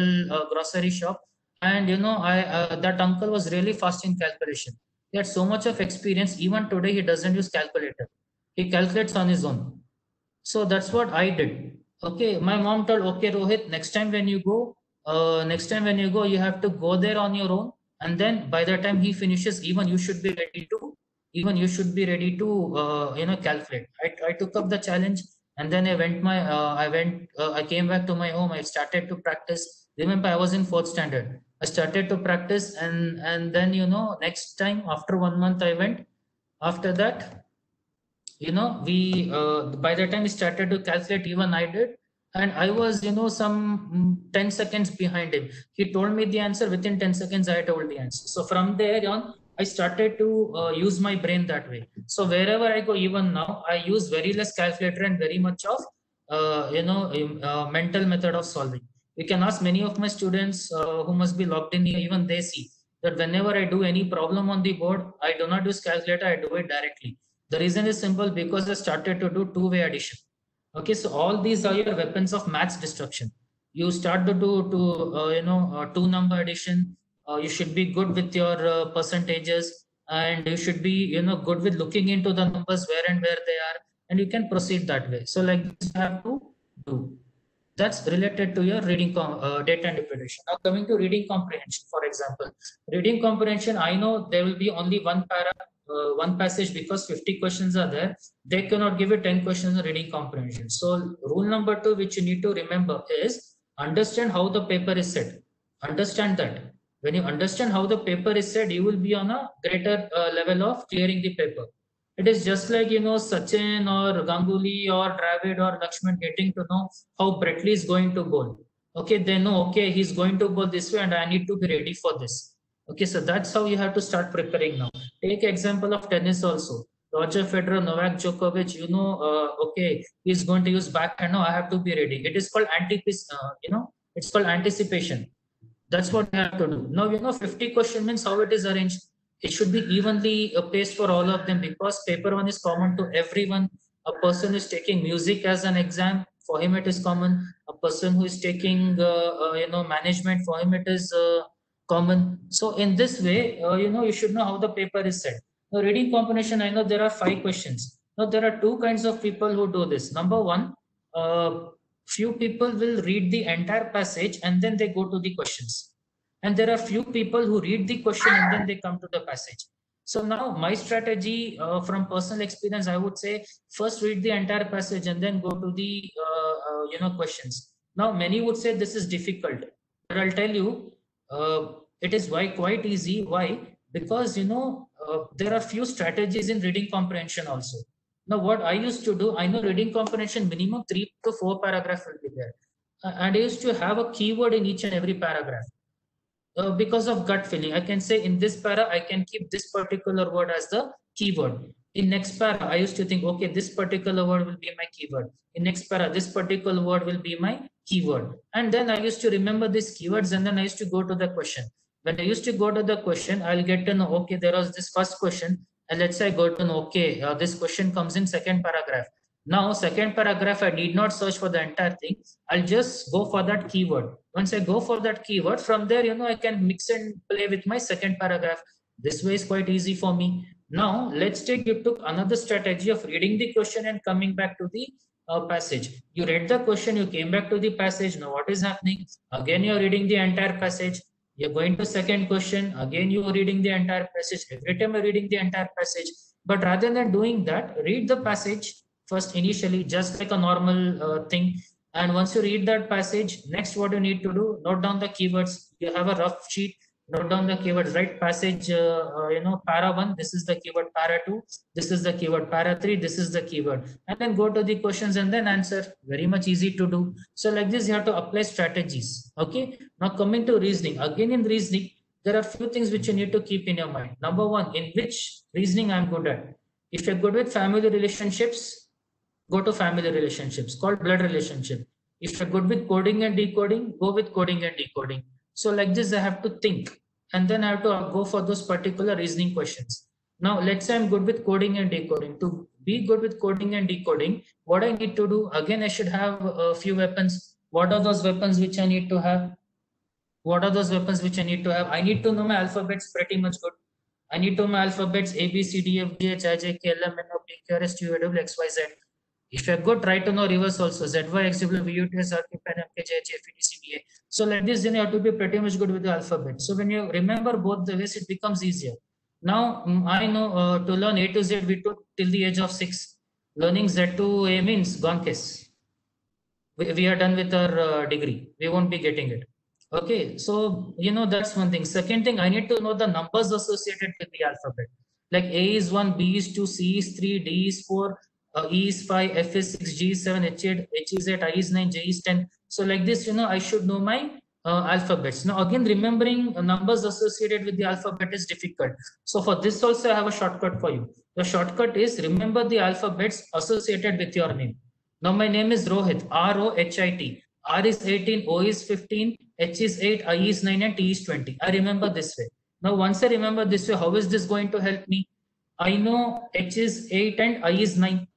grocery shop, and, you know, that uncle was really fast in calculation. He had so much of experience. Even today, he doesn't use calculator. He calculates on his own. So that's what I did. Okay, my mom told, okay, Rohit, next time when you go, you have to go there on your own. And then by the time he finishes, even you should be ready to you know, calculate. I took up the challenge, and then I came back to my home. I started to practice. Remember, I was in 4th standard. I started to practice, and then, you know, next time after 1 month I went. After that, you know, we by the time we started to calculate, even I did. And I was, you know, some 10 seconds behind him. He told me the answer. Within 10 seconds, I told the answer. So from there on, I started to use my brain that way. So wherever I go, even now, I use very less calculator and very much of, mental method of solving. You can ask many of my students who must be logged in here, even they see that whenever I do any problem on the board, I do not use calculator, I do it directly. The reason is simple, because I started to do 2-way addition. Okay, so all these are your weapons of maths destruction. You start to do 2-number addition, You should be good with your percentages, and you should be, good with looking into the numbers where and where they are, and you can proceed that way. So like this you have to do. That's related to your data interpretation. Now coming to reading comprehension, for example, reading comprehension, I know there will be only one passage because 50 questions are there. They cannot give you 10 questions on reading comprehension. So rule number 2, which you need to remember, is understand how the paper is set. Understand that. When you understand how the paper is set, you will be on a greater level of clearing the paper. It is just like, Sachin or Ganguly or Dravid or Lakshman getting to know how Brett Lee is going to bowl. Okay, they know, okay, he's going to bowl this way and I need to be ready for this. Okay, so that's how you have to start preparing now. Take example of tennis also. Roger Federer, Novak Djokovic, okay, he's going to use backhand. No, I have to be ready. It is called it's called anticipation. That's what you have to do. Now, 50 question means how it is arranged. It should be evenly paced for all of them because paper 1 is common to everyone. A person is taking music as an exam, for him it is common. A person who is taking, management, for him it is common. So in this way, you should know how the paper is set. Now, reading comprehension, I know there are 5 questions. Now, there are 2 kinds of people who do this. Number 1, few people will read the entire passage and then they go to the questions. And there are few people who read the question and then they come to the passage. So now my strategy from personal experience, I would say first read the entire passage and then go to the questions. Now many would say this is difficult, but I'll tell you it is quite easy. Why? Because there are few strategies in reading comprehension also. Now what I used to do, I know reading comprehension minimum 3 to 4 paragraphs will be there, and I used to have a keyword in each and every paragraph. Because of gut feeling, I can say in this para, I can keep this particular word as the keyword. In next para, I used to think, okay, this particular word will be my keyword. In next para, this particular word will be my keyword. And then I used to remember these keywords and then I used to go to the question. When I used to go to the question, I'll get to know, okay, there was this first question. And let's say I go to know, okay, this question comes in second paragraph. Now, second paragraph, I need not search for the entire thing. I'll just go for that keyword. Once I go for that keyword, from there, I can mix and play with my second paragraph. This way is quite easy for me. Now, let's take you took another strategy of reading the question and coming back to the passage. You read the question, you came back to the passage. Now, what is happening? Again, you're reading the entire passage. You're going to second question. Again, you're reading the entire passage. Every time you're reading the entire passage. But rather than doing that, read the passage first initially, just like a normal thing. And once you read that passage, next what you need to do, note down the keywords. You have a rough sheet, note down the keywords, right? Passage, para 1, this is the keyword. Para 2, this is the keyword. Para 3, this is the keyword. And then go to the questions and then answer. Very much easy to do. So like this, you have to apply strategies. Okay. Now coming to reasoning. Again, in reasoning, there are few things which you need to keep in your mind. Number 1, in which reasoning I'm good at. If you're good with family relationships, go to family relationships called blood relationship. If you're good with coding and decoding, go with coding and decoding. So like this, I have to think and then I have to go for those particular reasoning questions. Now, let's say I'm good with coding and decoding. To be good with coding and decoding, what I need to do, again, I should have a few weapons. What are those weapons which I need to have? What are those weapons which I need to have? I need to know my alphabets pretty much good. I need to know my alphabets A, B, C, D, F, G, H, I, J, K, L, M, N, O, P, Q, R, S, T, U, V, W, X, Y, Z. If you're good, try to know reverse also. Z, Y, X, W, V, U, T, S, R, Q, P, N, M, K, J, H, F, E, D, C, B, A. So like this, then you have to be pretty much good with the alphabet. So when you remember both the ways, it becomes easier. Now, I know to learn A to Z, we took till the age of 6. Learning Z to A means gone case. We are done with our degree. We won't be getting it. Okay, so that's one thing. Second thing, I need to know the numbers associated with the alphabet. Like A is 1, B is 2, C is 3, D is 4, E is 5, F is 6, G is 7, H is 8, I is 9, J is 10. So like this, I should know my alphabets. Now again, remembering numbers associated with the alphabet is difficult. So for this also, I have a shortcut for you. The shortcut is remember the alphabets associated with your name. Now my name is Rohit, R-O-H-I-T. R is 18, O is 15, H is 8, I is 9, and T is 20. I remember this way. Now, once I remember this way, how is this going to help me? I know H is 8 and I is 9.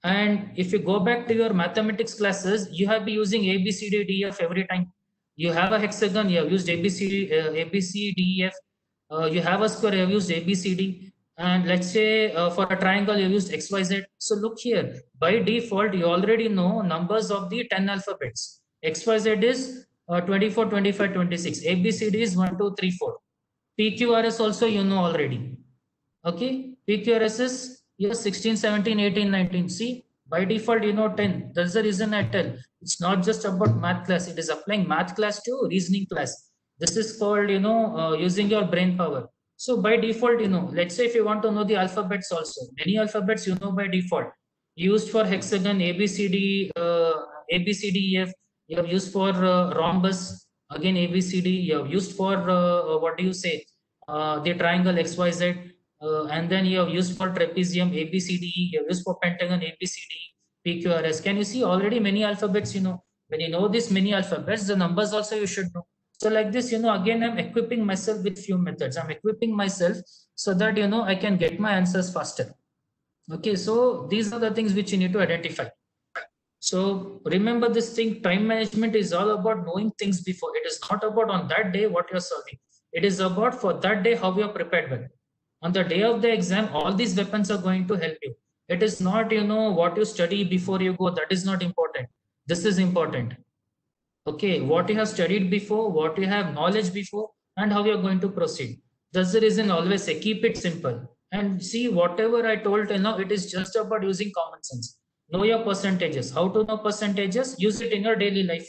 And if you go back to your mathematics classes, you have been using A, B, C, D, D, F every time. You have a hexagon, you have used ABCD, ABCDEF. You have a square, you have used ABCD. And let's say for a triangle, you used XYZ. So look here, by default, you already know numbers of the 10 alphabets. XYZ is 24, 25, 26. ABCD is 1, 2, 3, 4. PQRS also you know already. Okay, PQRS is year 16, 17, 18, 19. See, by default, you know 10. That's the reason I tell. It's not just about math class. It is applying math class to reasoning class. This is called, using your brain power. So by default, let's say if you want to know the alphabets also, many alphabets you know by default. Used for hexagon, ABCD, ABCDEF. You have used for rhombus, again ABCD. You have used for, what do you say, the triangle XYZ. And then you have used for trapezium ABCD, you have used for pentagon ABCD, PQRS. Can you see already many alphabets? When you know this many alphabets, the numbers also you should know. So like this, again, I'm equipping myself with few methods. I'm equipping myself so that, I can get my answers faster. Okay, so these are the things which you need to identify. So remember this thing, time management is all about knowing things before. It is not about on that day what you're solving. It is about for that day how you're prepared well. On the day of the exam, all these weapons are going to help you. It is not, what you study before you go. That is not important. This is important. Okay, what you have studied before, what you have knowledge before, and how you're going to proceed. That's the reason always say keep it simple. And see, whatever I told it is just about using common sense. Know your percentages. How to know percentages? Use it in your daily life.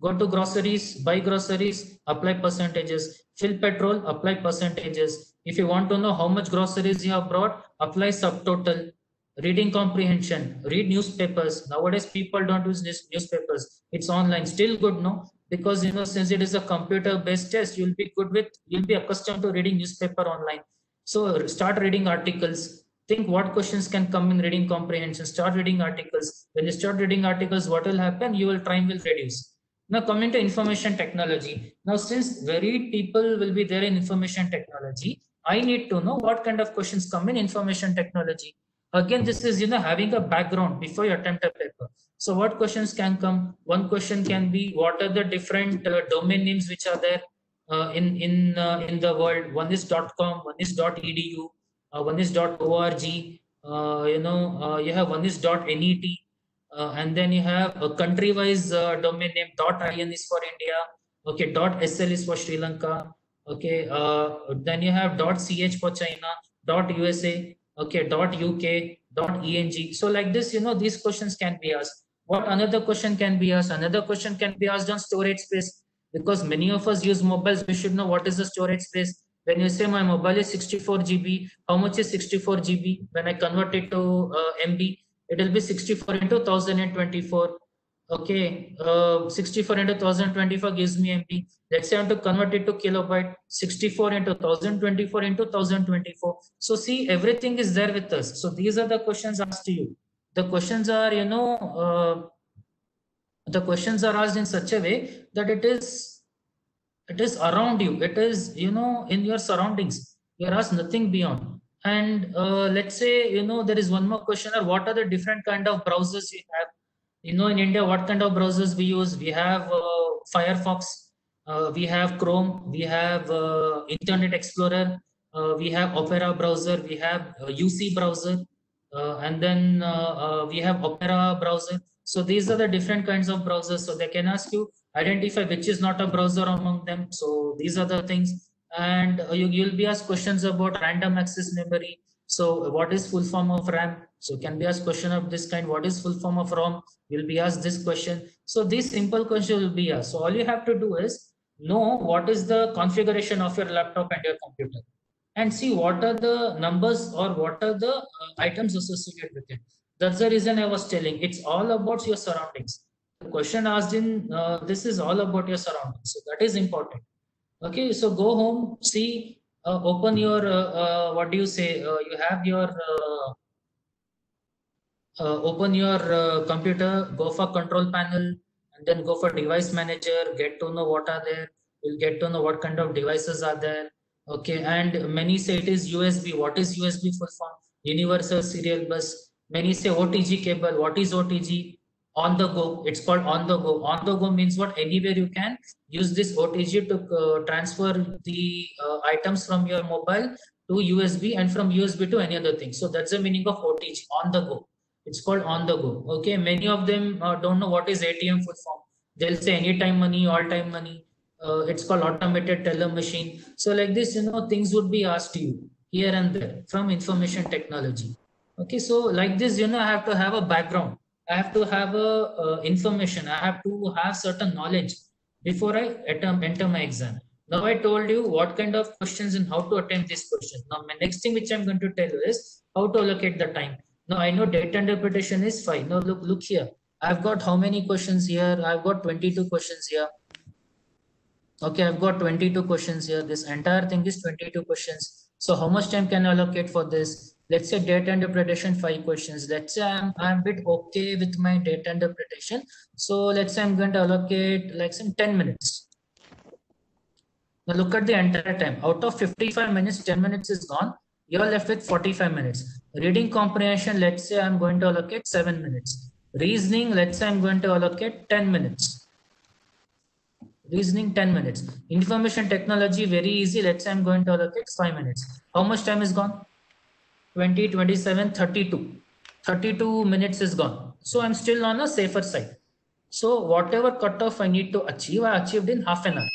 Go to groceries, buy groceries, apply percentages. Fill petrol, apply percentages. If you want to know how much groceries you have brought, apply subtotal. Reading comprehension, read newspapers. Nowadays, people don't use newspapers. It's online. Still good, no? Because, since it is a computer-based test, you'll be accustomed to reading newspaper online. So start reading articles. Think what questions can come in reading comprehension. Start reading articles. When you start reading articles, what will happen? Time will reduce. Now coming to information technology. Now since very people will be there in information technology, I need to know what kind of questions come in information technology. Again, this is having a background before you attempt a paper. So what questions can come? One question can be what are the different domain names which are there in the world? One is .com, one is .edu, one is .org. You have one is .net. And then you have a country-wise domain name. .in is for India. Okay, .sl is for Sri Lanka. Okay, then you have .ch for China, .usa. Okay, .uk, .eng. So like this, these questions can be asked. What another question can be asked? Another question can be asked on storage space, because many of us use mobiles. We should know what is the storage space. When you say my mobile is 64 GB, how much is 64 GB? When I convert it to MB, it will be 64 into 1024. Okay, 64 into 1024 gives me MB. Let's say I want to convert it to kilobyte. 64 into 1024 into 1024. So see, everything is there with us. So these are the questions asked to you. The questions are, the questions are asked in such a way that it is around you. It is, in your surroundings. You are asked nothing beyond. And let's say, there is one more question. What are the different kind of browsers you have? In India, what kind of browsers we use? We have Firefox, we have Chrome, we have Internet Explorer, we have Opera browser, we have UC browser, and then we have Opera browser. So these are the different kinds of browsers. So they can ask you, identify which is not a browser among them. So these are the things. And you'll be asked questions about random access memory. So what is full form of RAM? So can be asked question of this kind. What is full form of ROM? You'll be asked this question. So this simple question will be asked. So all you have to do is know what is the configuration of your laptop and your computer, and see what are the numbers or what are the items associated with it. That's the reason I was telling. It's all about your surroundings. The question asked in this is all about your surroundings. So that is important. Okay, so go home, see, open your, what do you say? You have your, open your computer, go for control panel, and then go for device manager, get to know what are there. You'll get to know what kind of devices are there. Okay, and many say it is USB. What is USB full form? Universal Serial Bus. Many say OTG cable. What is OTG? On the go, it's called on the go. On the go means what? Anywhere you can use this OTG to transfer the items from your mobile to USB and from USB to any other thing. So that's the meaning of OTG, on the go. It's called on the go. Okay, many of them don't know what is ATM full form. They'll say anytime money, all time money. It's called automated teller machine. So like this, things would be asked to you here and there from information technology. Okay, so like this, I have to have a background. I have to have a information. I have to have certain knowledge before I enter my exam. Now I told you what kind of questions and how to attempt these questions. Now my next thing which I'm going to tell you is how to allocate the time. Now I know data interpretation is fine. Now look here. I've got how many questions here? I've got 22 questions here. Okay, I've got 22 questions here. This entire thing is 22 questions. So how much time can I allocate for this? Let's say data interpretation, 5 questions. Let's say I'm a bit okay with my data interpretation. So let's say I'm going to allocate like some 10 minutes. Now look at the entire time. Out of 55 minutes, 10 minutes is gone. You're left with 45 minutes. Reading comprehension, let's say I'm going to allocate 7 minutes. Reasoning, let's say I'm going to allocate 10 minutes. Reasoning 10 minutes. Information technology, very easy. Let's say I'm going to allocate 5 minutes. How much time is gone? 20, 27, 32. 32 minutes is gone. So I'm still on a safer side. So whatever cutoff I need to achieve, I achieved in half an hour.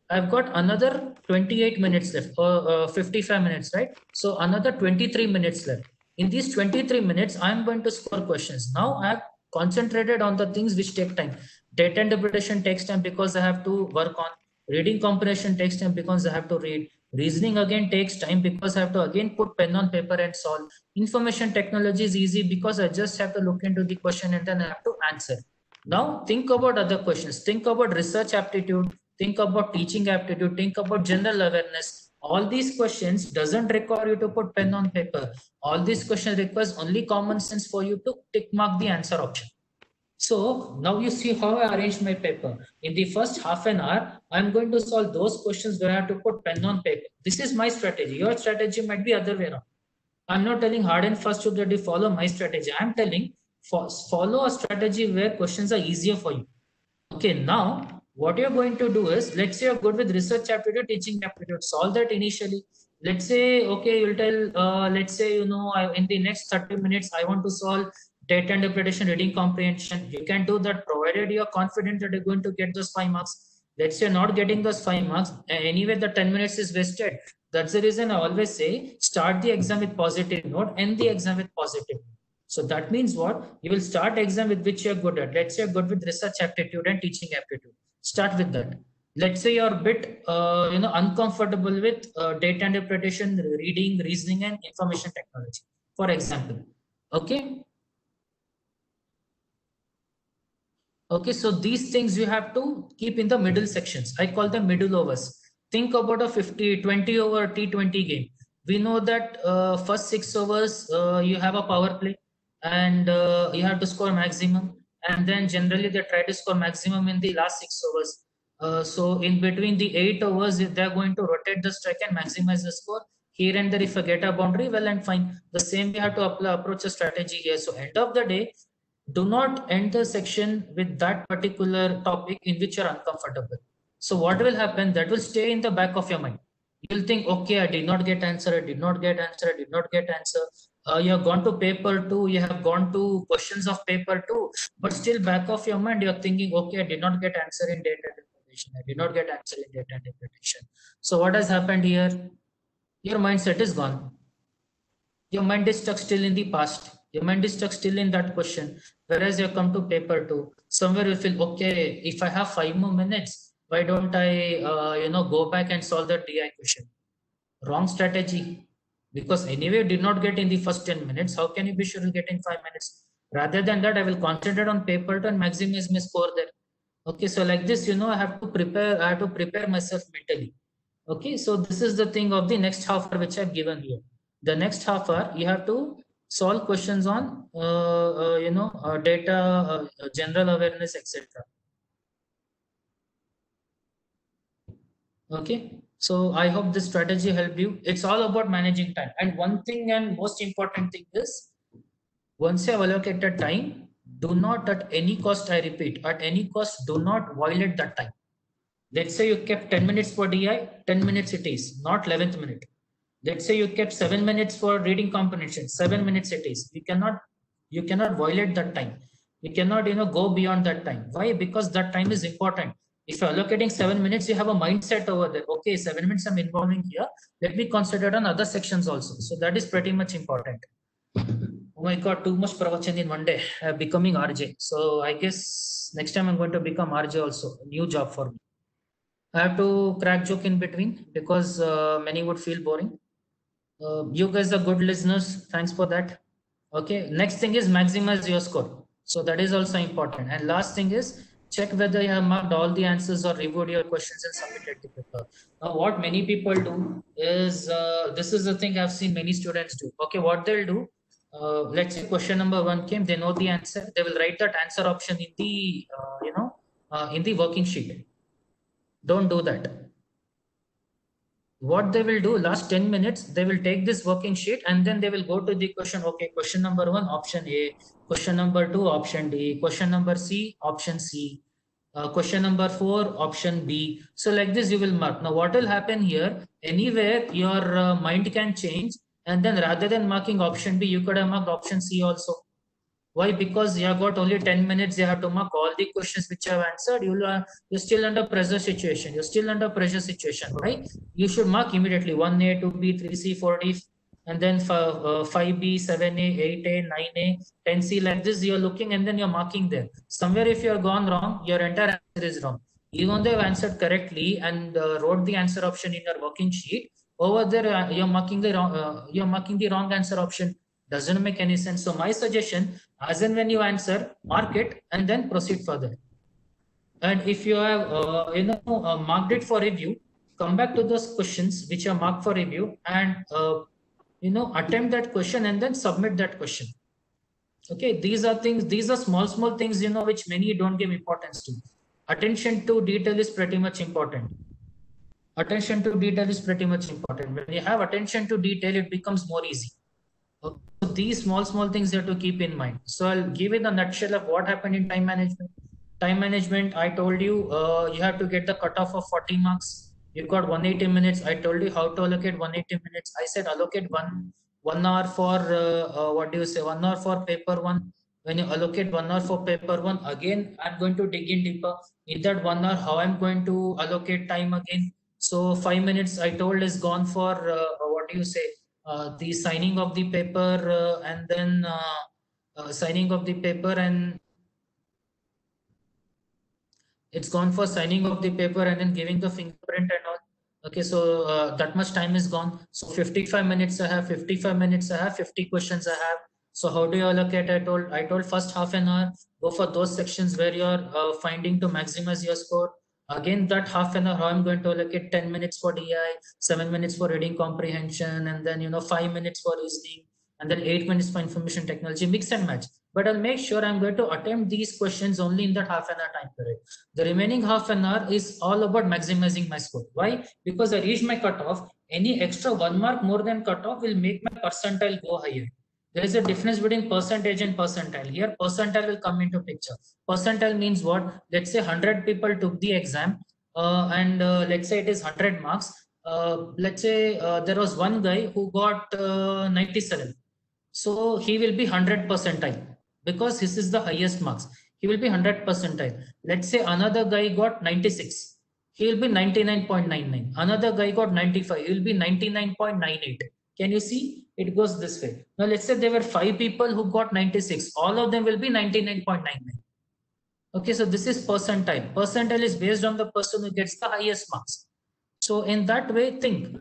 I've got another 28 minutes left, or 55 minutes, right? So another 23 minutes left. In these 23 minutes, I'm going to score questions. Now I've concentrated on the things which take time. Data interpretation takes time because I have to work on. Reading comprehension takes time because I have to read. Reasoning again takes time because I have to again put pen on paper and solve. Information technology is easy because I just have to look into the question and then I have to answer. Now think about other questions. Think about research aptitude. Think about teaching aptitude. Think about general awareness. All these questions doesn't require you to put pen on paper. All these questions requires only common sense for you to tick mark the answer option. So now you see how I arranged my paper. In the first half an hour, I'm going to solve those questions where I have to put pen on paper. This is my strategy. Your strategy might be other way around. I'm not telling hard and fast to follow my strategy. I'm telling follow a strategy where questions are easier for you. Okay, now what you're going to do is, let's say you're good with research aptitude, teaching aptitude, solve that initially. Let's say, okay, you'll tell, let's say, in the next 30 minutes, I want to solve data interpretation, reading comprehension. You can do that provided you're confident that you're going to get those 5 marks. Let's say you're not getting those 5 marks. Anyway, the 10 minutes is wasted. That's the reason I always say, start the exam with positive note, end the exam with positive note. So that means what? You will start exam with which you're good at. Let's say you're good with research aptitude and teaching aptitude. Start with that. Let's say you're a bit, uncomfortable with data interpretation, reading, reasoning, and information technology, for example. Okay. Okay, so these things you have to keep in the middle sections. I call them middle overs. Think about a 20 over T20 game. We know that first 6 overs, you have a power play and you have to score maximum. And then generally they try to score maximum in the last 6 overs. So in between the 8 overs, they're going to rotate the strike and maximize the score. Here and there, if I get a boundary, well and fine. The same we have to approach a strategy here. So end of the day, do not end the section with that particular topic in which you're uncomfortable. So what will happen? That will stay in the back of your mind. You'll think, okay, I did not get answer, I did not get answer, I did not get answer. You have gone to paper 2, you have gone to questions of paper 2, but still back of your mind, you're thinking, okay, I did not get answer in data interpretation, I did not get answer in data interpretation. So what has happened here? Your mindset is gone. Your mind is stuck still in the past. Your mind is stuck still in that question. Whereas you come to paper 2, somewhere you feel, okay, if I have 5 more minutes, why don't I, go back and solve the DI question? Wrong strategy. Because anyway, you did not get in the first 10 minutes. How can you be sure you'll get in 5 minutes? Rather than that, I will concentrate on paper 2 and maximize my score there. Okay, so like this, I have to prepare myself mentally. Okay, so this is the thing of the next half hour which I've given here. The next half hour, you have to solve questions on, data, general awareness, etc. Okay, so I hope this strategy helped you. It's all about managing time. And one thing and most important thing is, once you have allocated time, do not at any cost, I repeat, at any cost, do not violate that time. Let's say you kept 10 minutes for DI, 10 minutes it is, not 11th minute. Let's say you kept 7 minutes for reading comprehension, 7 minutes it is. You cannot violate that time. You cannot, go beyond that time. Why? Because that time is important. If you're allocating 7 minutes, you have a mindset over there. Okay, 7 minutes I'm involving here. Let me concentrate on other sections also. So that is pretty much important. Oh my God, too much pravachan in one day. Becoming RJ. So I guess next time I'm going to become RJ also. A new job for me. I have to crack joke in between because many would feel boring. You guys are good listeners. Thanks for that. Okay. Next thing is maximize your score. So that is also important. And last thing is check whether you have marked all the answers or reviewed your questions and submitted the paper. Now, what many people do is this is the thing I've seen many students do. Okay, what they'll do. Let's say question number 1 came. They know the answer. They will write that answer option in the in the working sheet. Don't do that. What they will do, last 10 minutes, they will take this working sheet and then they will go to the question. Okay, question number 1, option A. Question number 2, option D. Question number C, option C. Question number 4, option B. So like this, you will mark. Now, what will happen here? Anywhere your mind can change, and then rather than marking option B, you could have marked option C also. Why? Because you have got only 10 minutes. You have to mark all the questions which you have answered. You're still under pressure situation. You're still under pressure situation, right? You should mark immediately 1A, 2B, 3C, 4D, and then 5B, 7A, 8A, 9A, 10C. Like this, you're looking and then you're marking there. Somewhere, if you're gone wrong, your entire answer is wrong. Even though you've answered correctly and wrote the answer option in your working sheet, over there you're marking the wrong answer option. Doesn't make any sense. So my suggestion, as and when you answer, mark it and then proceed further. And if you have marked it for review, come back to those questions which are marked for review and attempt that question and then submit that question. Okay, these are small things which many don't give importance to. Attention to detail is pretty much important. Attention to detail is pretty much important. When you have attention to detail, it becomes more easy. Okay. So these small things you have to keep in mind. So I'll give it a nutshell of what happened in time management. Time management, I told you, you have to get the cutoff of 40 marks. You've got 180 minutes. I told you how to allocate 180 minutes. I said allocate one hour for 1 hour for paper 1. When you allocate 1 hour for paper 1, again I'm going to dig in deeper. In that 1 hour, how I'm going to allocate time again. So 5 minutes I told is gone for the signing of the paper and then signing of the paper, and it's gone for signing of the paper and then giving the fingerprint and all. Okay, so that much time is gone. So 55 minutes I have, 55 minutes I have, 50 questions I have. So how do you allocate? I told first half an hour, go for those sections where you're finding to maximize your score. Again, that half an hour, how I'm going to allocate 10 minutes for DI, 7 minutes for reading comprehension, and then 5 minutes for reasoning, and then 8 minutes for information technology, mix and match. But I'll make sure I'm going to attempt these questions only in that half an hour time period. The remaining half an hour is all about maximizing my score. Why? Because I reached my cutoff. Any extra 1 mark more than cutoff will make my percentile go higher. There is a difference between percentage and percentile. Here, percentile will come into picture. Percentile means what? Let's say 100 people took the exam and let's say it is 100 marks. Let's say there was one guy who got 97. So he will be 100 percentile because this is the highest marks. He will be 100 percentile. Let's say another guy got 96. He will be 99.99. Another guy got 95. He will be 99.98. Can you see? It goes this way. Now, let's say there were 5 people who got 96. All of them will be 99.99. Okay, so this is percentile. Percentile is based on the person who gets the highest marks. So in that way, think.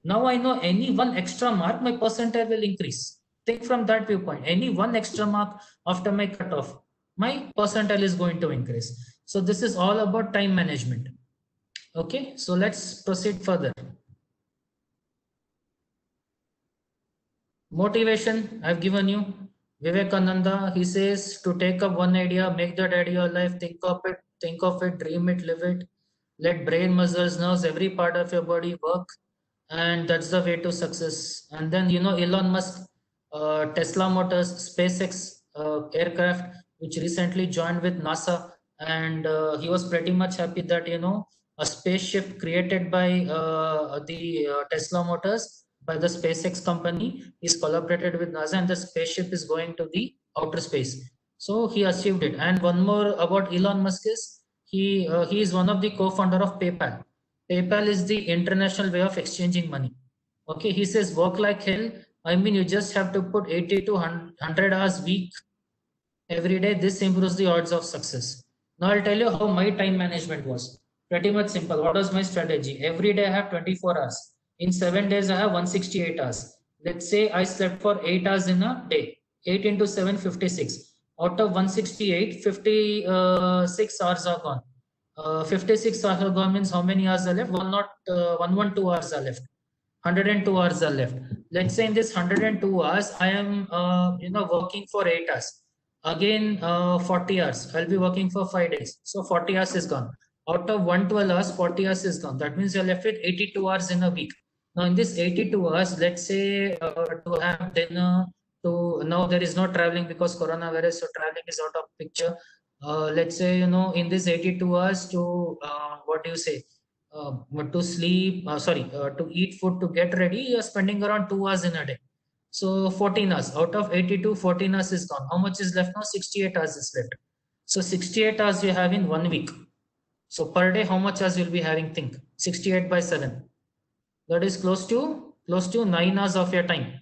Now I know any 1 extra mark, my percentile will increase. Think from that viewpoint. Any 1 extra mark after my cutoff, my percentile is going to increase. So this is all about time management. Okay, so let's proceed further. Motivation I've given you. Vivekananda, he says to take up one idea, make that idea your life, think of it, dream it, live it. Let brain, muscles, nerves, every part of your body work. And that's the way to success. And then, Elon Musk, Tesla Motors, SpaceX, aircraft, which recently joined with NASA, and he was pretty much happy that, you know, a spaceship created by the Tesla Motors, by the SpaceX company, is collaborated with NASA, and the spaceship is going to the outer space. So he achieved it. And one more about Elon Musk is he is one of the co-founder of PayPal. PayPal is the international way of exchanging money. Okay, he says work like hell. I mean, you just have to put 80 to 100 hours week every day. This improves the odds of success. Now I'll tell you how my time management was. Pretty much simple. What was my strategy? Every day I have 24 hours. In 7 days I have 168 hours. Let's say I slept for 8 hours in a day. 8 into 7, 56. Out of 168, 56 hours are gone. 56 hours are gone means how many hours are left? 112 hours are left. 102 hours are left. Let's say in this 102 hours, I am working for 8 hours. Again, 40 hours. I'll be working for 5 days. So 40 hours is gone. Out of 112 hours, 40 hours is gone. That means you're left with 82 hours in a week. Now in this 82 hours, let's say to have dinner, now there is no traveling because coronavirus, so traveling is out of picture. Let's say, you know, in this 82 hours to what do you say? To sleep, to eat food, to get ready, you're spending around 2 hours in a day. So 14 hours out of 82, 14 hours is gone. How much is left now? 68 hours is left. So 68 hours you have in 1 week. So per day, how much hours you'll be having? Think 68 by 7. That is close to 9 hours of your time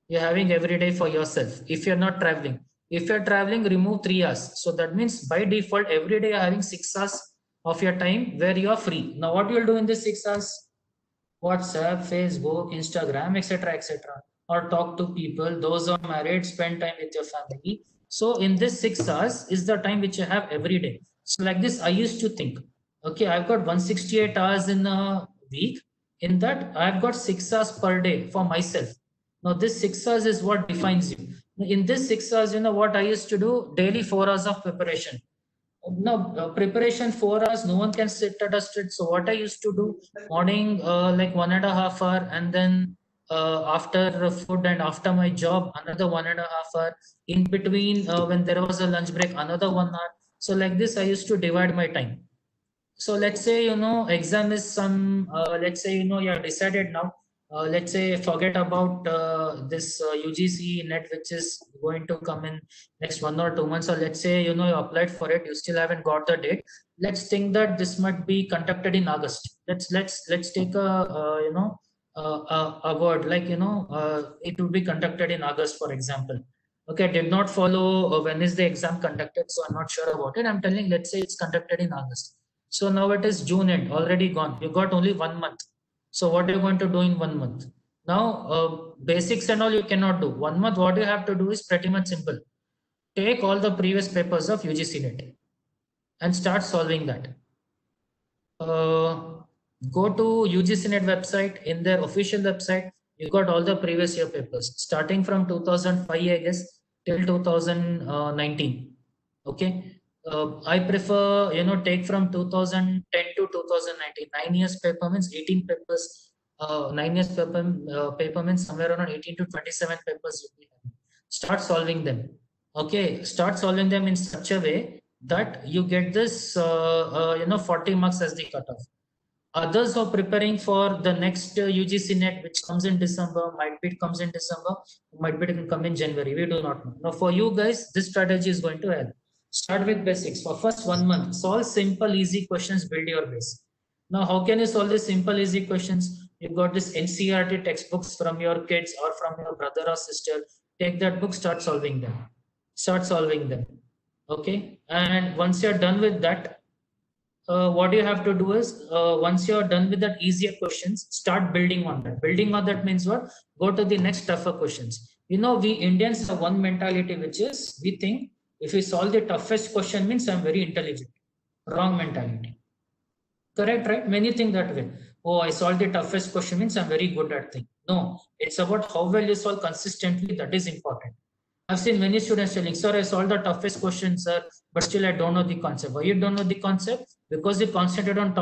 you're having every day for yourself. If you're not traveling, if you're traveling, remove 3 hours. So that means by default, every day you're having 6 hours of your time where you are free. Now what you'll do in this 6 hours? WhatsApp, Facebook, Instagram, etc., etc., or talk to people. Those who are married, spend time with your family. So in this 6 hours is the time which you have every day. So like this, I used to think, okay, I've got 168 hours in a week. In that, I've got 6 hours per day for myself. Now this 6 hours is what defines you. In this 6 hours, you know what I used to do? Daily 4 hours of preparation. Now preparation 4 hours, no one can sit at a straight. So what I used to do, morning like 1.5 hour, and then after food and after my job another 1.5 hour, in between when there was a lunch break another 1 hour. So like this I used to divide my time. So let's say, you know, exam is some let's say, you know, you have decided now, let's say forget about this UGC net which is going to come in next 1 or 2 months, or let's say, you know, you applied for it, you still haven't got the date. Let's think that this might be conducted in August. Let's take a a word like, you know, it will be conducted in August, for example. Okay, I did not follow when is the exam conducted, so I'm not sure about it. I'm telling, let's say it's conducted in August. So now it is June end, already gone. You got only 1 month. So what are you going to do in 1 month? Now, basics and all you cannot do. 1 month, what you have to do is pretty much simple. Take all the previous papers of UGC NET and start solving that. Go to UGC NET website. In their official website, you got all the previous year papers, starting from 2005, I guess, till 2019. Okay. I prefer, you know, take from 2010 to 2019. 9 years paper means 18 papers. 9 years paper means somewhere around 18 to 27 papers. Start solving them. Okay, start solving them in such a way that you get this, 40 marks as the cutoff. Others are preparing for the next UGC NET, which comes in December. Might be it comes in December, might be it can come in January. We do not know. Now, for you guys, this strategy is going to help. Start with basics. For first 1 month, solve simple, easy questions, build your base. Now, how can you solve these simple, easy questions? You've got this NCERT textbooks from your kids or from your brother or sister. Take that book, start solving them. Start solving them. Okay. And once you're done with that, what you have to do is, once you're done with that easier questions, start building on that. Building on that means what? Go to the next tougher questions. You know, we Indians have one mentality, which is we think, if we solve the toughest question means I'm very intelligent. Wrong mentality. Correct, right? Many think that way. Oh, I solved the toughest question means I'm very good at things. No, it's about how well you solve consistently. That is important. I've seen many students telling, sir, I solved the toughest question, sir, but still I don't know the concept. Why you don't know the concept? Because you concentrated on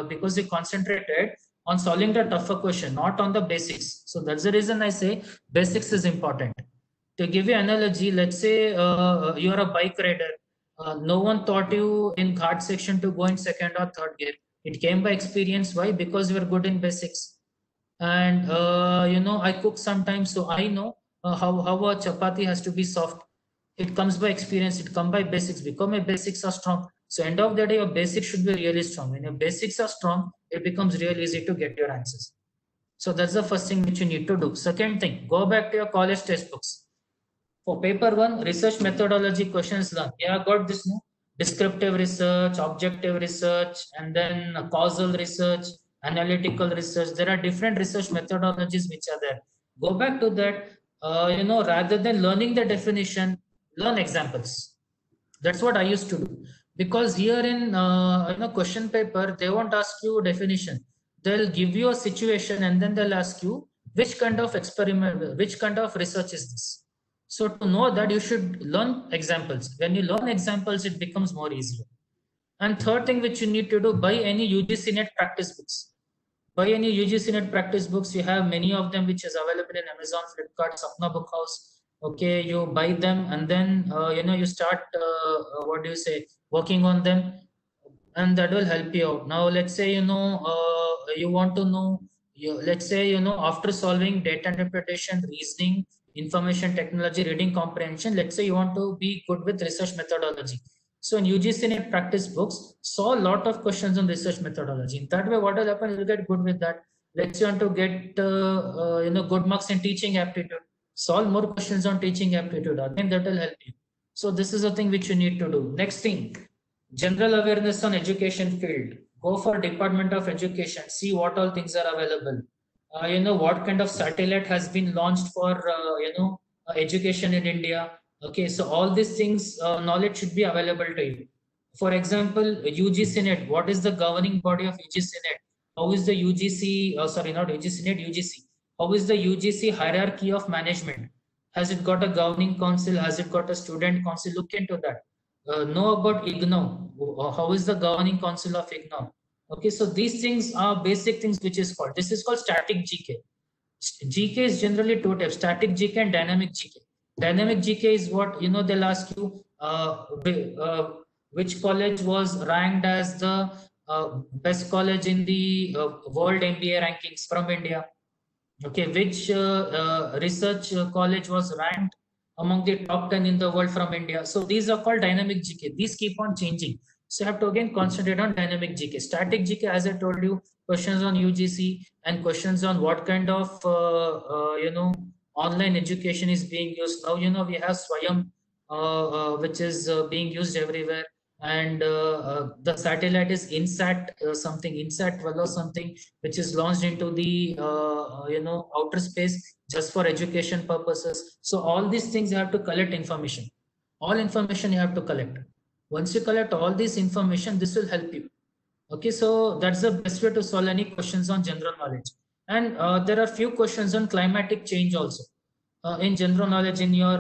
because you concentrated on solving the tougher question, not on the basics. So that's the reason I say basics is important. To give you analogy, let's say you're a bike rider. No one taught you in Ghat section to go in second or third gear. It came by experience. Why? Because you are good in basics. And I cook sometimes, so I know how a chapati has to be soft. It comes by experience. It comes by basics. Because my basics are strong. So end of the day, your basics should be really strong. When your basics are strong, it becomes really easy to get your answers. So that's the first thing which you need to do. Second thing, go back to your college textbooks. For paper one, research methodology questions learned. You have got this, no? Descriptive research, objective research, and then causal research, analytical research. There are different research methodologies which are there. Go back to that. Rather than learning the definition, learn examples. That's what I used to do. Because here in question paper, they won't ask you definition. They'll give you a situation and then they'll ask you which kind of experiment, which kind of research is this. So to know that, you should learn examples. When you learn examples, it becomes more easier. And third thing which you need to do, buy any UGC NET practice books. Buy any UGC NET practice books. You have many of them which is available in Amazon, Flipkart, Sapna Book House. Okay, you buy them and then you start working on them, and that will help you out. Now let's say you want to know, let's say after solving data interpretation, reasoning, information technology, reading comprehension, let's say you want to be good with research methodology. So in UGC NET practice books, saw a lot of questions on research methodology. In that way, what will happen, you'll get good with that. Let's say you want to get good marks in teaching aptitude, solve more questions on teaching aptitude. Again, that will help you. So this is a thing which you need to do. Next thing, general awareness on education field. Go for Department of Education, see what all things are available. What kind of satellite has been launched for education in India. Okay, so all these things, knowledge should be available to you. For example, UGC NET, what is the governing body of UGC NET? How is the UGC, not UGC NET, UGC. How is the UGC hierarchy of management? Has it got a governing council? Has it got a student council? Look into that. Know about IGNOU. How is the governing council of IGNOU? Okay, so these things are basic things which is called. This is called static GK. GK is generally two types: static GK and dynamic GK. Dynamic GK is what they'll ask you which college was ranked as the best college in the world MBA rankings from India. Okay, which research college was ranked among the top 10 in the world from India. So these are called dynamic GK. These keep on changing. So you have to again concentrate on dynamic GK. Static GK, as I told you, questions on UGC and questions on what kind of online education is being used. Now we have Swayam, which is being used everywhere, and the satellite is INSAT something, INSAT 12 or something, which is launched into the outer space just for education purposes. So all these things you have to collect information. All information you have to collect. Once you collect all this information, this will help you. Okay, so that's the best way to solve any questions on general knowledge. And there are few questions on climatic change also in general knowledge in your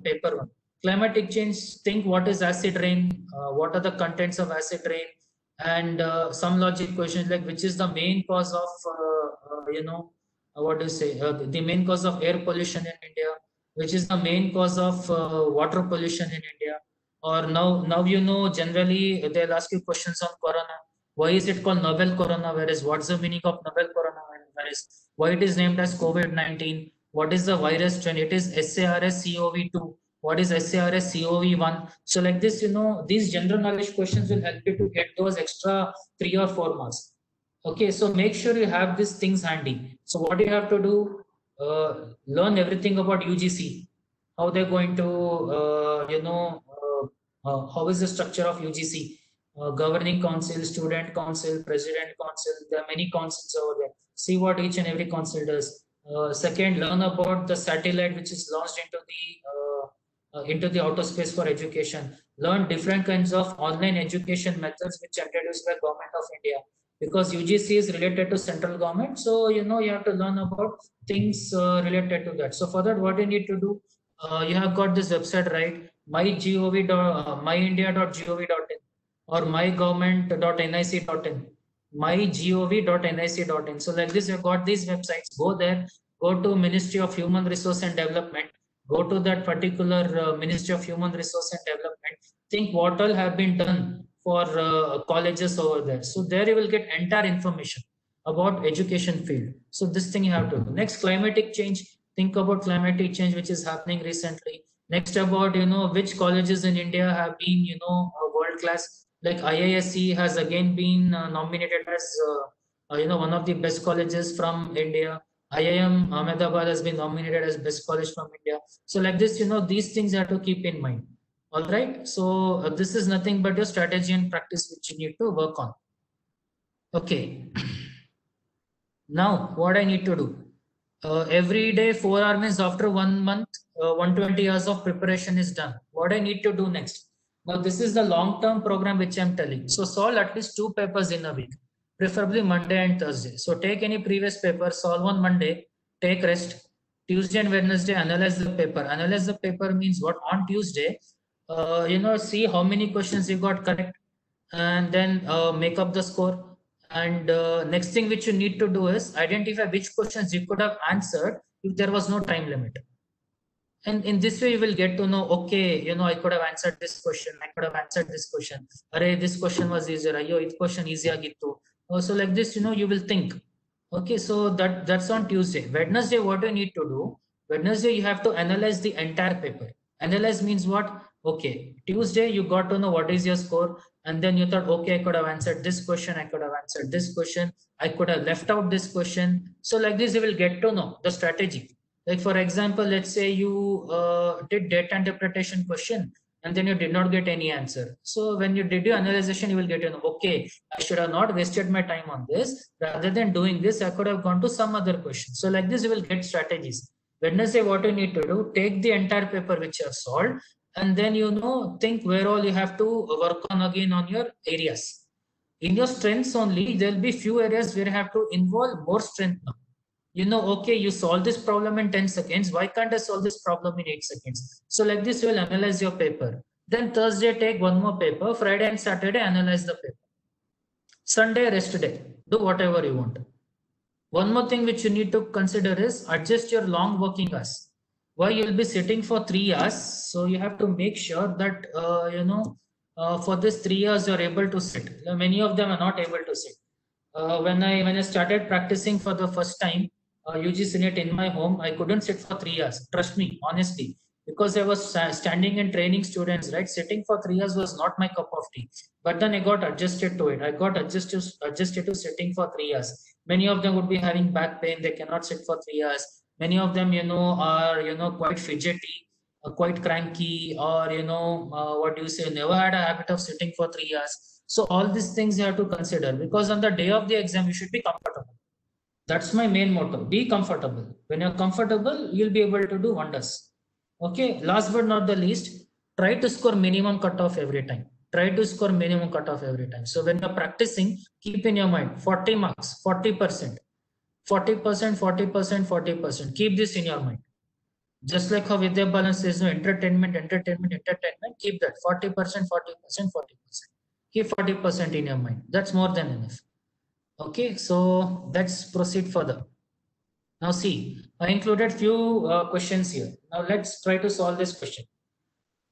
paper one. Climatic change, think what is acid rain, what are the contents of acid rain, and some logic questions like which is the main cause of the main cause of air pollution in India, which is the main cause of water pollution in India. Or now generally they'll ask you questions on corona. Why is it called novel coronavirus? What's the meaning of novel coronavirus? Why it is named as COVID-19? What is the virus strain? It is SARS-CoV-2. What is SARS-CoV-1? So like this, these general knowledge questions will help you to get those extra 3 or 4 marks. Okay, so make sure you have these things handy. So what you have to do, learn everything about UGC, how they're going to, how is the structure of UGC, governing council, student council, president council. There are many councils over there. See what each and every council does. Second, learn about the satellite which is launched into the outer space for education. Learn different kinds of online education methods which are introduced by Government of India, because UGC is related to central government. So you have to learn about things related to that. So for that, what you need to do, you have got this website, right? myindia.gov.in or mygovernment.nic.in, mygov.nic.in. So like this, you've got these websites. Go there, go to Ministry of Human Resource and Development, Go to that particular Ministry of Human Resource and Development. Think what all have been done for colleges over there. So there you will get entire information about education field. So this thing you have to do. Next, climatic change. Think about climatic change which is happening recently. Next, about which colleges in India have been world class. Like IISc has again been nominated as one of the best colleges from India. IIM Ahmedabad has been nominated as best college from India. So like this, these things you have to keep in mind. All right. So this is nothing but your strategy and practice which you need to work on. Okay. Now what I need to do? Every day 4 hours means after 1 month, 120 hours of preparation is done. What I need to do next? Now this is the long-term program which I'm telling. So solve at least 2 papers in a week, preferably Monday and Thursday. So take any previous paper, solve on Monday, take rest. Tuesday and Wednesday, analyze the paper. Analyze the paper means what? On Tuesday, see how many questions you got correct, and then make up the score. And next thing which you need to do is identify which questions you could have answered if there was no time limit. And in this way, you will get to know, okay, I could have answered this question. I could have answered this question. Array, this question was easier. Ayo, this question easier gitu. So like this, you will think. Okay, so that's on Tuesday. Wednesday, what you need to do? Wednesday, you have to analyze the entire paper. Analyze means what? Okay, Tuesday, you got to know what is your score. And then you thought, okay, I could have answered this question. I could have answered this question. I could have left out this question. So like this, you will get to know the strategy. Like for example, let's say you did data interpretation question and then you did not get any answer. So when you did your analysis, you will get to know, okay, I should have not wasted my time on this. Rather than doing this, I could have gone to some other question. So like this, you will get strategies. Wednesday, what you need to do, take the entire paper which you have solved, and then think where all you have to work on again on your areas. In your strengths only, there will be few areas where you have to involve more strength now. Okay, you solve this problem in 10 seconds. Why can't I solve this problem in 8 seconds? So like this, you will analyze your paper. Then Thursday, take one more paper. Friday and Saturday, analyze the paper. Sunday, rest day. Do whatever you want. One more thing which you need to consider is adjust your long working hours. Why you will be sitting for 3 hours? So you have to make sure that, for this 3 hours, you're able to sit. Many of them are not able to sit. When I started practicing for the first time, UGC NET in my home, I couldn't sit for 3 hours. Trust me, honestly, because I was standing and training students, right? Sitting for 3 hours was not my cup of tea. But then I got adjusted to it. I got adjusted to sitting for 3 hours. Many of them would be having back pain. They cannot sit for 3 hours. Many of them, are, quite fidgety, quite cranky, or, what do you say, never had a habit of sitting for 3 hours. So all these things you have to consider, because on the day of the exam, you should be comfortable. That's my main motto. Be comfortable. When you're comfortable, you'll be able to do wonders. Okay. Last but not the least, try to score minimum cutoff every time. Try to score minimum cutoff every time. So when you're practicing, keep in your mind 40 marks, 40%, 40%, 40%, 40%. Keep this in your mind. Just like how Vidya Balan says, no, entertainment. Keep that 40%, 40%, 40%. Keep 40% in your mind. That's more than enough. Okay, so let's proceed further. Now see, I included few questions here. Now let's try to solve this question.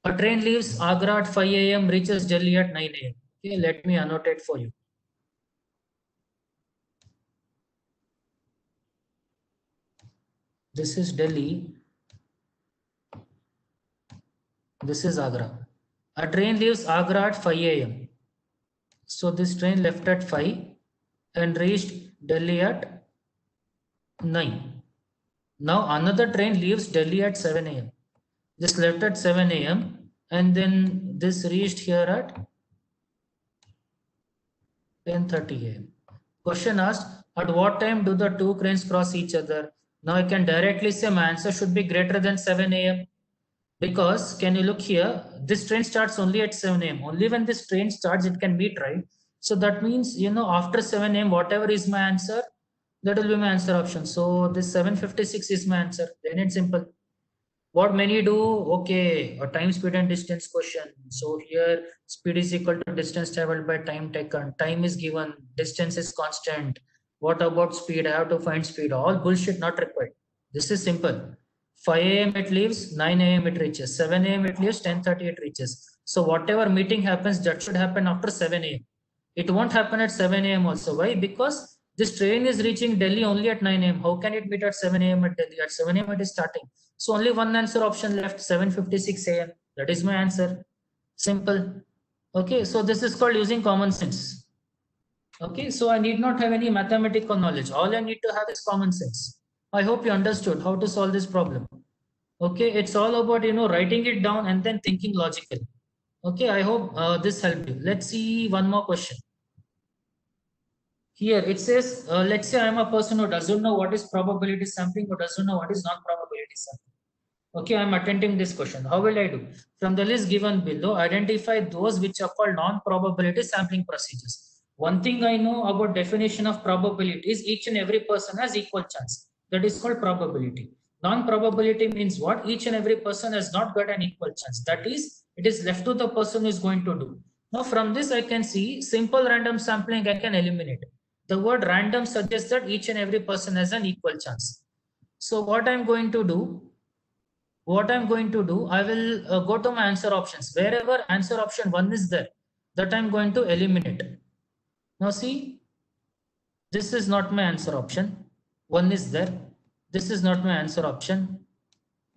A train leaves Agra at 5 a.m., reaches Delhi at 9 a.m. Okay, let me annotate for you. This is Delhi. This is Agra. A train leaves Agra at 5 a.m. So this train left at 5 and reached Delhi at 9. Now another train leaves Delhi at 7 a.m. This left at 7 a.m. and then this reached here at 10:30 a.m. Question asked, at what time do the two trains cross each other? Now I can directly say my answer should be greater than 7 a.m. Because can you look here? This train starts only at 7 a.m. Only when this train starts, it can meet, right? So that means, after 7 a.m., whatever is my answer, that will be my answer option. So this 7:56 is my answer. Then it's simple. What many do? Okay, a time, speed, and distance question. So here, speed is equal to distance traveled by time taken. Time is given. Distance is constant. What about speed? I have to find speed. All bullshit, not required. This is simple. 5 a.m. it leaves, 9 a.m. it reaches, 7 a.m. it leaves, 10:30 it reaches. So whatever meeting happens, that should happen after 7 a.m. It won't happen at 7 a.m. also. Why? Because this train is reaching Delhi only at 9 a.m. How can it meet at 7 a.m. at Delhi? At 7 a.m. it is starting. So only one answer option left, 7:56 a.m. That is my answer. Simple. Okay, so this is called using common sense. Okay, so I need not have any mathematical knowledge. All I need to have is common sense. I hope you understood how to solve this problem. Okay, it's all about, writing it down and then thinking logically. Okay, I hope this helped you. Let's see one more question. Here it says, let's say I'm a person who doesn't know what is probability sampling or doesn't know what is non-probability sampling. Okay, I'm attempting this question. How will I do? From the list given below, identify those which are called non-probability sampling procedures. One thing I know about definition of probability is each and every person has equal chance. That is called probability. Non-probability means what? Each and every person has not got an equal chance. That is, it is left to the person who is going to do. Now from this I can see simple random sampling I can eliminate. The word random suggests that each and every person has an equal chance. So what I'm going to do, I will go to my answer options. Wherever answer option 1 is there, that I'm going to eliminate. Now see, this is not my answer option. 1 is there. This is not my answer option.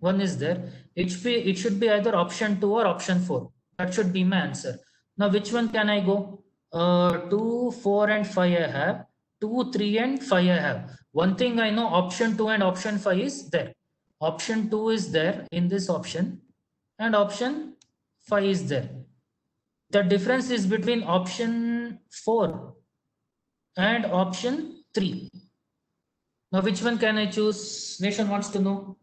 1 is there. It should be either option 2 or option 4. That should be my answer. Now which one can I go? 2, 4 and 5 I have. 2, 3 and 5 I have. One thing I know, option 2 and option 5 is there. Option 2 is there in this option and option 5 is there. The difference is between option 4 and option 3. Now which one can I choose? Nation wants to know.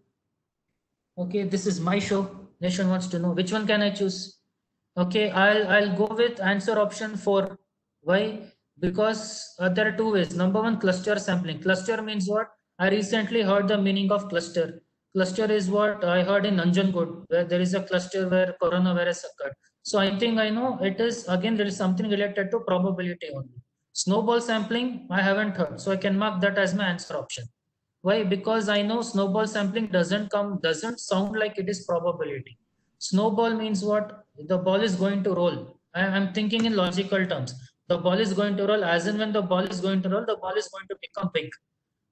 Okay, this is my show. Nation wants to know which one can I choose. Okay, I'll go with answer option 4. Why? Because there are two ways. Number one, cluster sampling. Cluster means what? I recently heard the meaning of cluster. Cluster is what I heard in Nanjangud, where there is a cluster where coronavirus occurred. So I think I know it is, again, there is something related to probability only. Snowball sampling, I haven't heard. So I can mark that as my answer option. Why? Because I know snowball sampling doesn't sound like it is probability. Snowball means what? The ball is going to roll. I'm thinking in logical terms. The ball is going to roll, as in when the ball is going to roll, the ball is going to become big.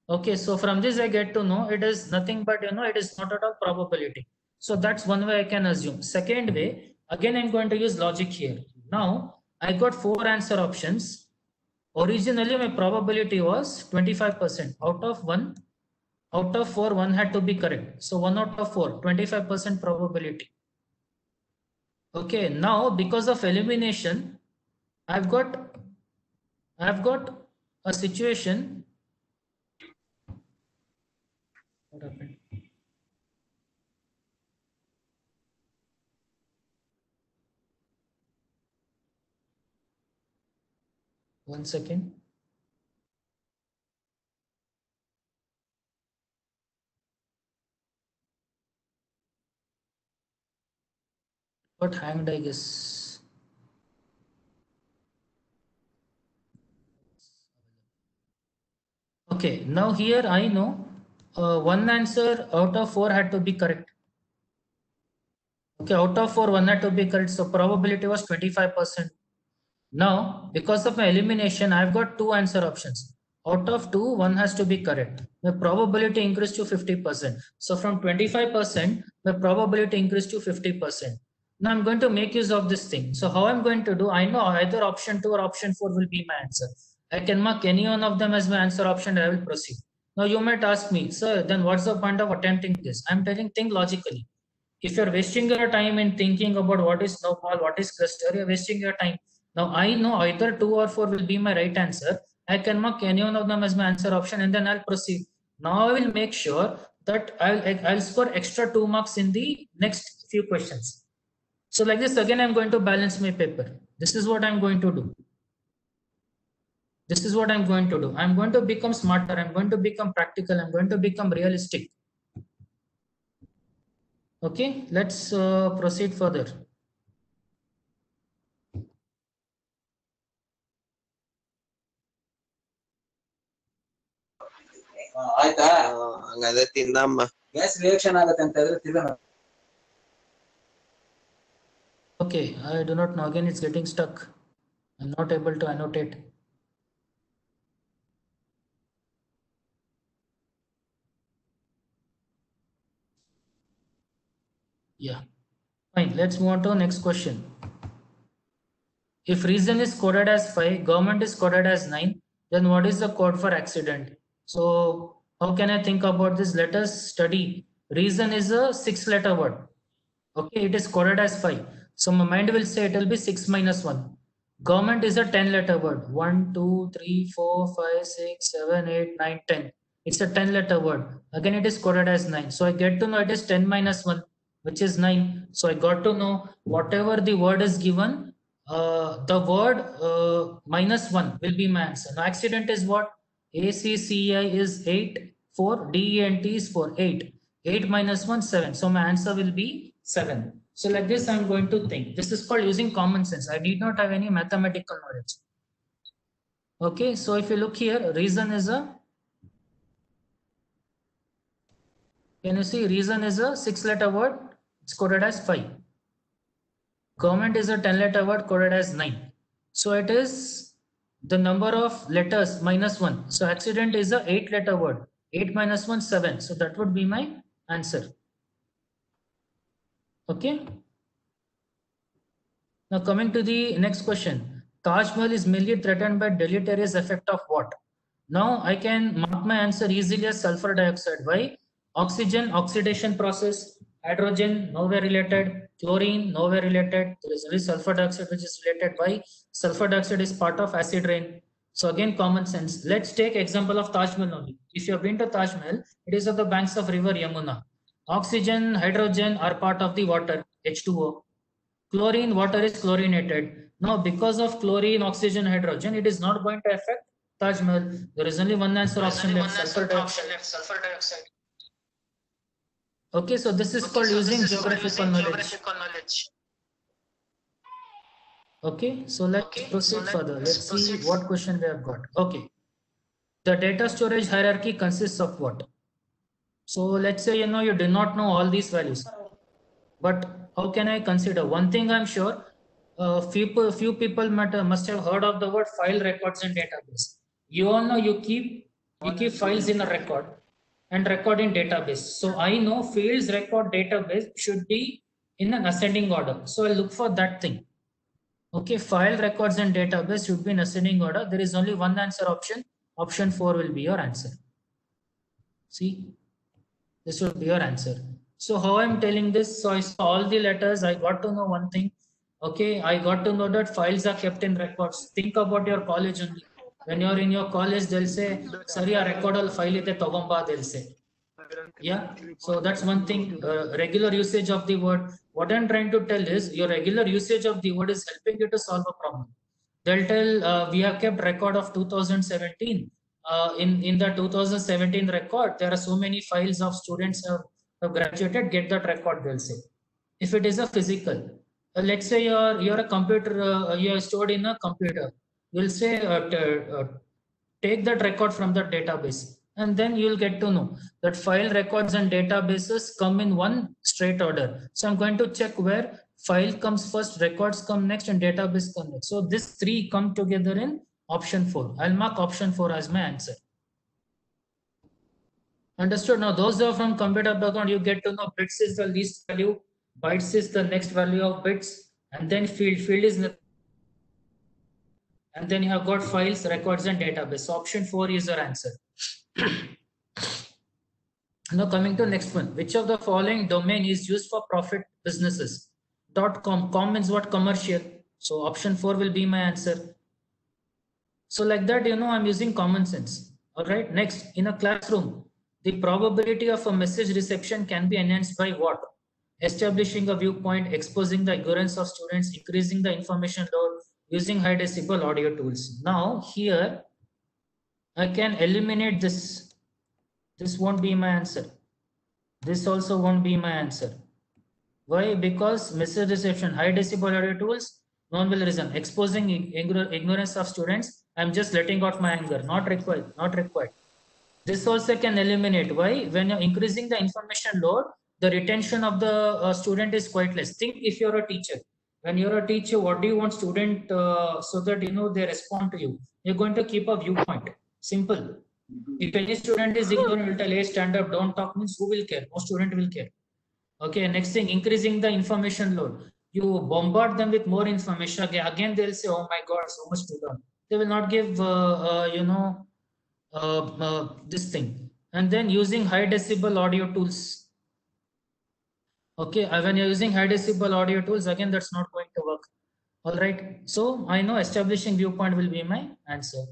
Okay, so from this I get to know it is nothing but, it is not at all probability. So that's one way I can assume. Second way, again I'm going to use logic here. Now I got 4 answer options. Originally my probability was 25%. Out of 4, 1 had to be correct. So 1 out of 4, 25% probability. Okay, now because of elimination, I've got a situation. What happened? One second. Got hanged, I guess. Okay, now here I know one answer out of 4 had to be correct. Okay, out of 4, 1 had to be correct. So probability was 25%. Now, because of my elimination, I've got 2 answer options. Out of 2, 1 has to be correct. The probability increased to 50%. So from 25%, the probability increased to 50%. Now I'm going to make use of this thing. So how I'm going to do, I know either option 2 or option 4 will be my answer. I can mark any one of them as my answer option and I will proceed. Now you might ask me, sir, then what's the point of attempting this? I'm telling, think logically. If you're wasting your time in thinking about what is snowball, what is cluster, you're wasting your time. Now I know either 2 or 4 will be my right answer. I can mark any one of them as my answer option and then I'll proceed. Now I will make sure that I'll score extra 2 marks in the next few questions. So like this, again, I'm going to balance my paper. This is what I'm going to do. This is what I'm going to do. I'm going to become smarter. I'm going to become practical. I'm going to become realistic. Okay, let's proceed further. ಹಂಗಾದ್ರೆ ತಿಂದಮ್ಮ gas reaction ಆಗುತ್ತೆ ಅಂತ ಹೇಳಿದ್ರೆ ತಿರ್ಗಾ Okay, I do not know. Again, it's getting stuck. I'm not able to annotate. Yeah, fine. Let's move on to next question. If reason is coded as 5, government is coded as 9, then what is the code for accident? So how can I think about this? Let us study. Reason is a 6-letter word. Okay, it is coded as 5. So my mind will say it will be 6 minus 1. Government is a 10-letter word. 1, 2, 3, 4, 5, 6, 7, 8, 9, 10. It's a 10-letter word. Again, it is coded as 9. So I get to know it is 10 minus 1, which is 9. So I got to know whatever the word is given, the word minus 1 will be my answer. Now, accident is what? ACCI is 8, 4, DENT is 4, 8. 8 minus 1, 7. So my answer will be 7. So like this, I'm going to think. This is called using common sense. I need not have any mathematical knowledge. Okay, so if you look here, reason is a, can you see reason is a 6-letter word? It's coded as 5. Government is a 10-letter word coded as 9. So it is the number of letters minus 1. So accident is a 8-letter word. 8 minus 1, 7. So that would be my answer. Okay. Now coming to the next question. Taj Mahal is mainly threatened by deleterious effect of what? Now I can mark my answer easily as sulfur dioxide. Why? Oxygen, oxidation process. Hydrogen, nowhere related. Chlorine, nowhere related. There is only sulfur dioxide which is related. Why? Sulfur dioxide is part of acid rain. So again, common sense. Let's take example of Taj Mahal only. If you have been to Taj Mahal, it is of the banks of river Yamuna. Oxygen, hydrogen are part of the water, H2O. Chlorine, water is chlorinated. Now, because of chlorine, oxygen, hydrogen, it is not going to affect Taj Mahal. There is only one answer option left, sulfur dioxide. Okay, so this is called using geographical knowledge. Okay, so let's proceed further. Let's see what question we have got. Okay, the data storage hierarchy consists of what? So let's say you do not know all these values, but how can I consider? One thing I'm sure, few people must have heard of the word file, records, and database. You all know you keep files in a record and record in database. So I know fields, record, database should be in an ascending order. So I'll look for that thing. Okay, file, records, and database should be in ascending order. There is only one answer option. Option 4 will be your answer. See, this will be your answer. So how I'm telling this? So I saw all the letters. I got to know one thing. Okay, I got to know that files are kept in records. Think about your college only. When you're in your college, they'll say, "Sari, a record all file ite togomba," they'll say. Yeah, so that's one thing. Regular usage of the word. What I'm trying to tell is your regular usage of the word is helping you to solve a problem. They'll tell we have kept record of 2017. In the 2017 record, there are so many files of students who have graduated. Get that record, they'll say. If it is a physical, let's say you're a computer, you're stored in a computer. You'll say take that record from the database, and then you'll get to know that file, records, and databases come in one straight order. So I'm going to check where file comes first, records come next, and database come next. So these three come together in option 4. I'll mark option 4 as my answer. Understood? Now those who are from computer background, you get to know bits is the least value, bytes is the next value of bits, and then field is the, and then you have got files, records, and database. So option 4 is your answer. Now coming to next one. Which of the following domain is used for profit businesses? .com. Com means what? Commercial. So option 4 will be my answer. So like that, I'm using common sense. All right. Next, in a classroom, the probability of a message reception can be enhanced by what? Establishing a viewpoint, exposing the ignorance of students, increasing the information load, using high decibel audio tools. Now here, I can eliminate this. This won't be my answer. This also won't be my answer. Why? Because message reception, high decibel audio tools, none will reason. Exposing ignorance of students, I'm just letting out my anger. Not required. Not required. This also can eliminate. Why? When you're increasing the information load, the retention of the student is quite less. Think if you're a teacher. When you're a teacher, what do you want student so that you know they respond to you? You're going to keep a viewpoint. Simple. If any student is ignorant, will tell, hey, stand up, don't talk, means who will care? No student will care. Okay, next thing, increasing the information load. You bombard them with more information. Again they'll say, oh my God, so much to learn. They will not give, this thing. And then using high decibel audio tools. Okay, when you're using high decibel audio tools, again, that's not going to work. All right. So I know establishing viewpoint will be my answer.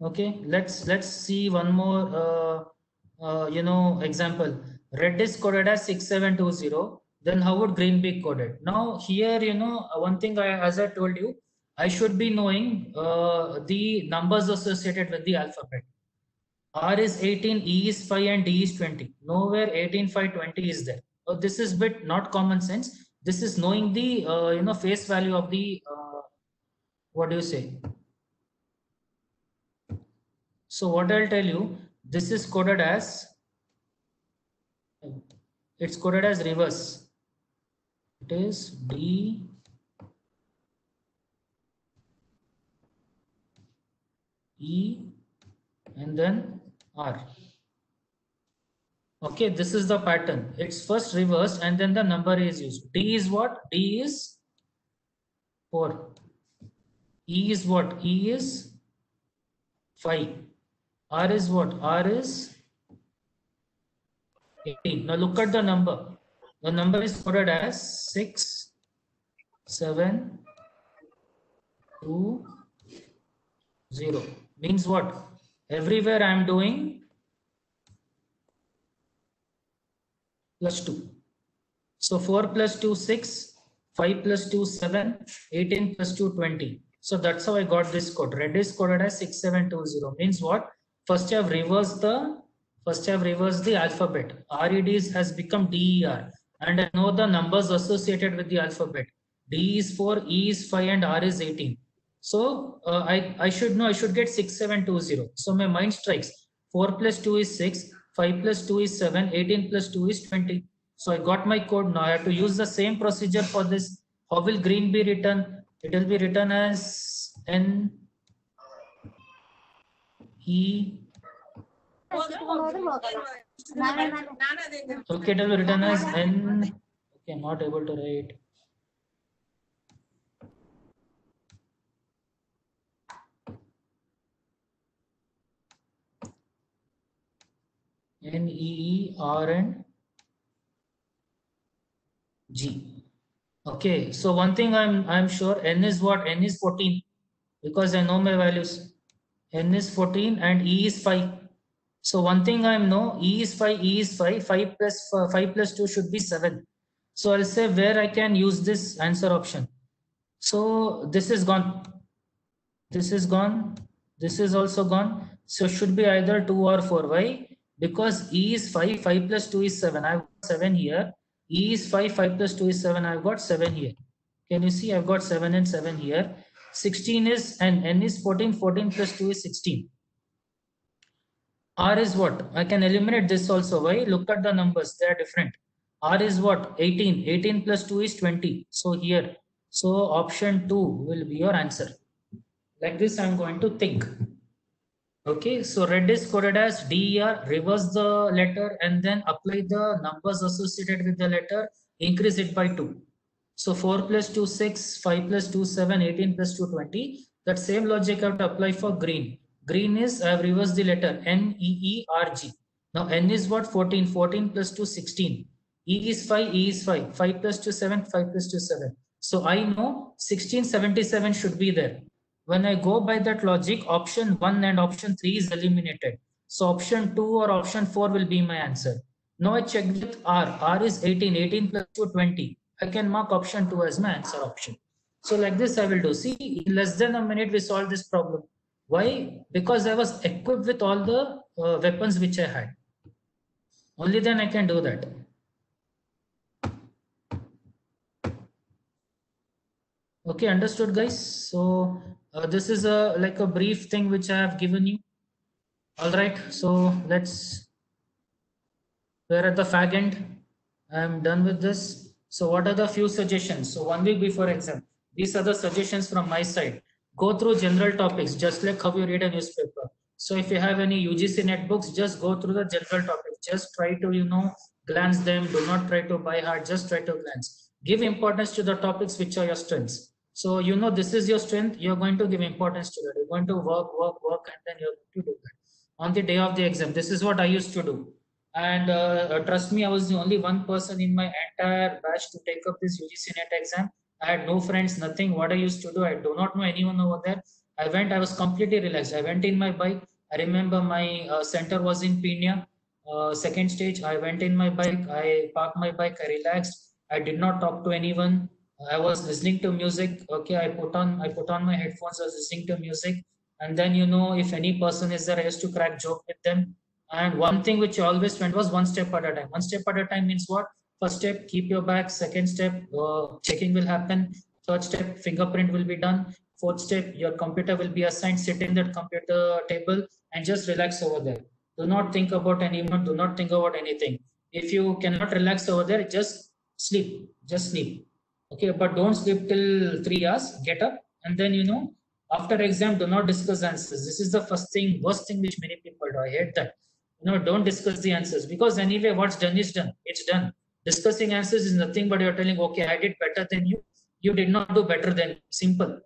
Okay, let's see one more example. Red is coded as 6720. Then how would green be coded? Now here, one thing as I told you, I should be knowing the numbers associated with the alphabet. R is 18, E is 5, and D is 20. Nowhere 18, 5, 20 is there. This is bit not common sense. This is knowing the face value of the what do you say? So what I'll tell you, this is coded as, it's coded as reverse. It is D, E, and then R. Okay, this is the pattern. It's first reversed and then the number is used. D is what? D is 4. E is what? E is 5. R is what? R is 18. Now look at the number. The number is coded as 6, 7, 2, 0. Means what? Everywhere I am doing plus 2. So 4 plus 2, 6, 5 plus 2, 7, 18 plus 2, 20. So that's how I got this code. Red is coded as 6720. Means what? First I have reversed the alphabet. RED has become DER. And I know the numbers associated with the alphabet. D is 4, E is 5, and R is 18. So I should know, I should get 6720. So my mind strikes 4 plus 2 is 6, 5 plus 2 is 7, 18 plus 2 is 20. So I got my code. Now I have to use the same procedure for this. How will green be written? It will be written as N E. Okay, it will be written as N. Okay, I'm not able to write. N, E, E, R, and G. Okay, so one thing I'm sure, N is what? N is 14 because I know my values. N is 14 and E is 5. So one thing I know, E is 5, E is 5, 5 plus 2 should be 7. So I'll say where I can use this answer option. So this is gone. This is gone. This is also gone. So it should be either 2 or 4. Why? Because E is 5, 5 plus 2 is 7. I've got 7 here. E is 5, 5 plus 2 is 7. I've got 7 here. Can you see? I've got 7 and 7 here. 16 is, and N is 14. 14 plus 2 is 16. R is what? I can eliminate this also. Why? Look at the numbers. They are different. R is what? 18. 18 plus 2 is 20. So here. So option 2 will be your answer. Like this, I'm going to think. Okay, so red is coded as DER, reverse the letter and then apply the numbers associated with the letter, increase it by 2. So 4 plus 2, 6, 5 plus 2, 7, 18 plus 2, 20. That same logic I have to apply for green. Green is, I have reversed the letter N, E, E, R, G. Now N is what? 14, 14 plus 2, 16. E is 5, E is 5, 5 plus 2, 7, 5 plus 2, 7. So I know 1677 should be there. When I go by that logic, option 1 and option 3 is eliminated. So option 2 or option 4 will be my answer. Now I check with R. R is 18. 18 plus 2, 20. I can mark option 2 as my answer option. So like this I will do. See, in less than a minute we solved this problem. Why? Because I was equipped with all the weapons which I had. Only then I can do that. Okay, understood guys? So This is a like a brief thing which I have given you. All right, so we're at the fag end. I'm done with this. So what are the few suggestions? So 1 week before exam, these are the suggestions from my side. Go through general topics, just like how you read a newspaper. So if you have any UGC net books, just go through the general topics. Just try to, glance them. Do not try to buy hard. Just try to glance. Give importance to the topics which are your strengths. So this is your strength. You're going to give importance to that. You're going to work, and then you're going to do that on the day of the exam. This is what I used to do. And trust me, I was the only one person in my entire batch to take up this UGC NET exam. I had no friends, nothing. What I used to do, I do not know anyone over there. I was completely relaxed. I went in my bike. I remember my center was in Pina, second stage. I went in my bike. I parked my bike. I relaxed. I did not talk to anyone. I was listening to music. Okay, I put on my headphones. I was listening to music. And then, if any person is there, I used to crack joke with them. And one thing which I always went was one step at a time. One step at a time means what? First step, keep your back. Second step, checking will happen. Third step, fingerprint will be done. Fourth step, your computer will be assigned. Sit in that computer table and just relax over there. Do not think about anyone. Do not think about anything. If you cannot relax over there, just sleep. Just sleep. Okay, but don't sleep till 3 hours. Get up and then after exam, do not discuss answers. This is the worst thing which many people do. I hate that. Don't discuss the answers, because anyway, what's done is done. It's done. Discussing answers is nothing but you're telling, okay, I did better than you. You did not do better than me. Simple.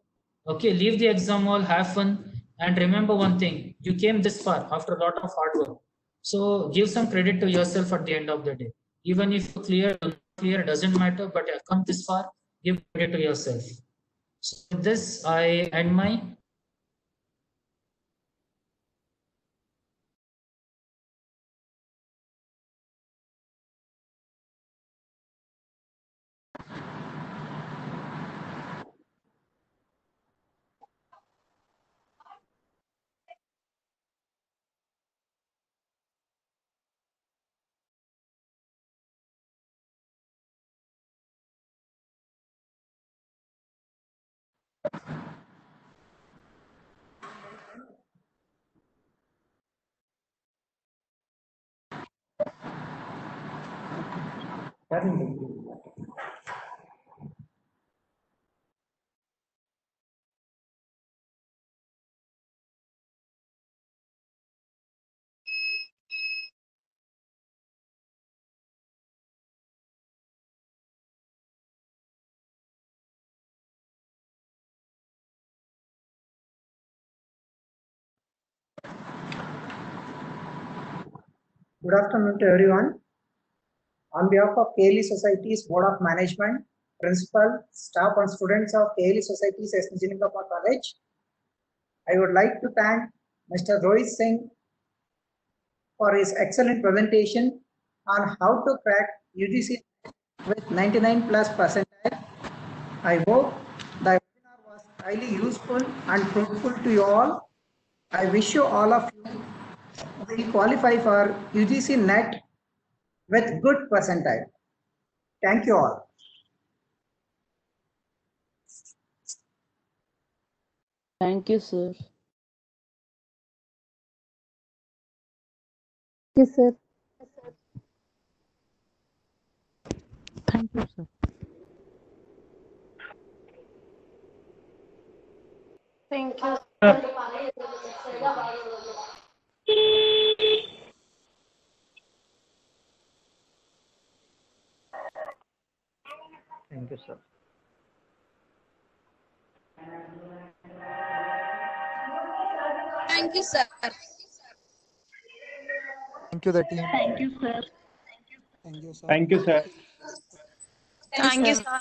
Okay, leave the exam hall, have fun, and remember one thing: you came this far after a lot of hard work. So give some credit to yourself at the end of the day. Even if you clear or not clear, doesn't matter. But you have come this far, give credit to yourself. So with this, I end my. Good afternoon to everyone. On behalf of KLE Society's Board of Management, Principal, Staff and students of KLE Society's S. Nijiningappa College, I would like to thank Mr. Rohit Singh for his excellent presentation on how to crack UGC with 99 plus percentile. I hope the webinar was highly useful and fruitful to you all. I wish you all of you will qualify for UGC NET with good percentile. Thank you all. Thank you, sir. Yes, sir. Thank you, sir. Thank you. Thank you, sir. Thank you, sir. Thank you, the team. Thank you, sir. Thank you, sir. Thank you, sir. Thank you, sir.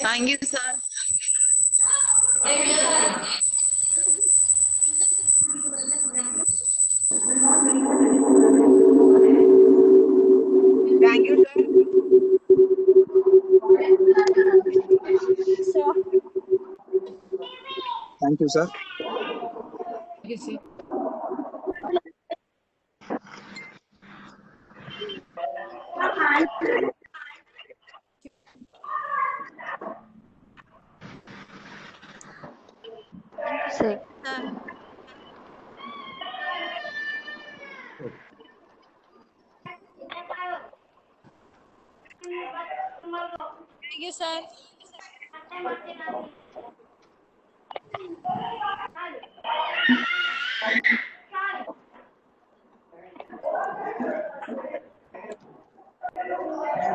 Thank you, sir. Thank you, sir. Thank you, sir. Thank you, sir. Sir. Thank you, sir.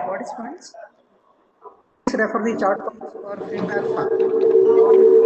Participants, please refer the chart box for feedback.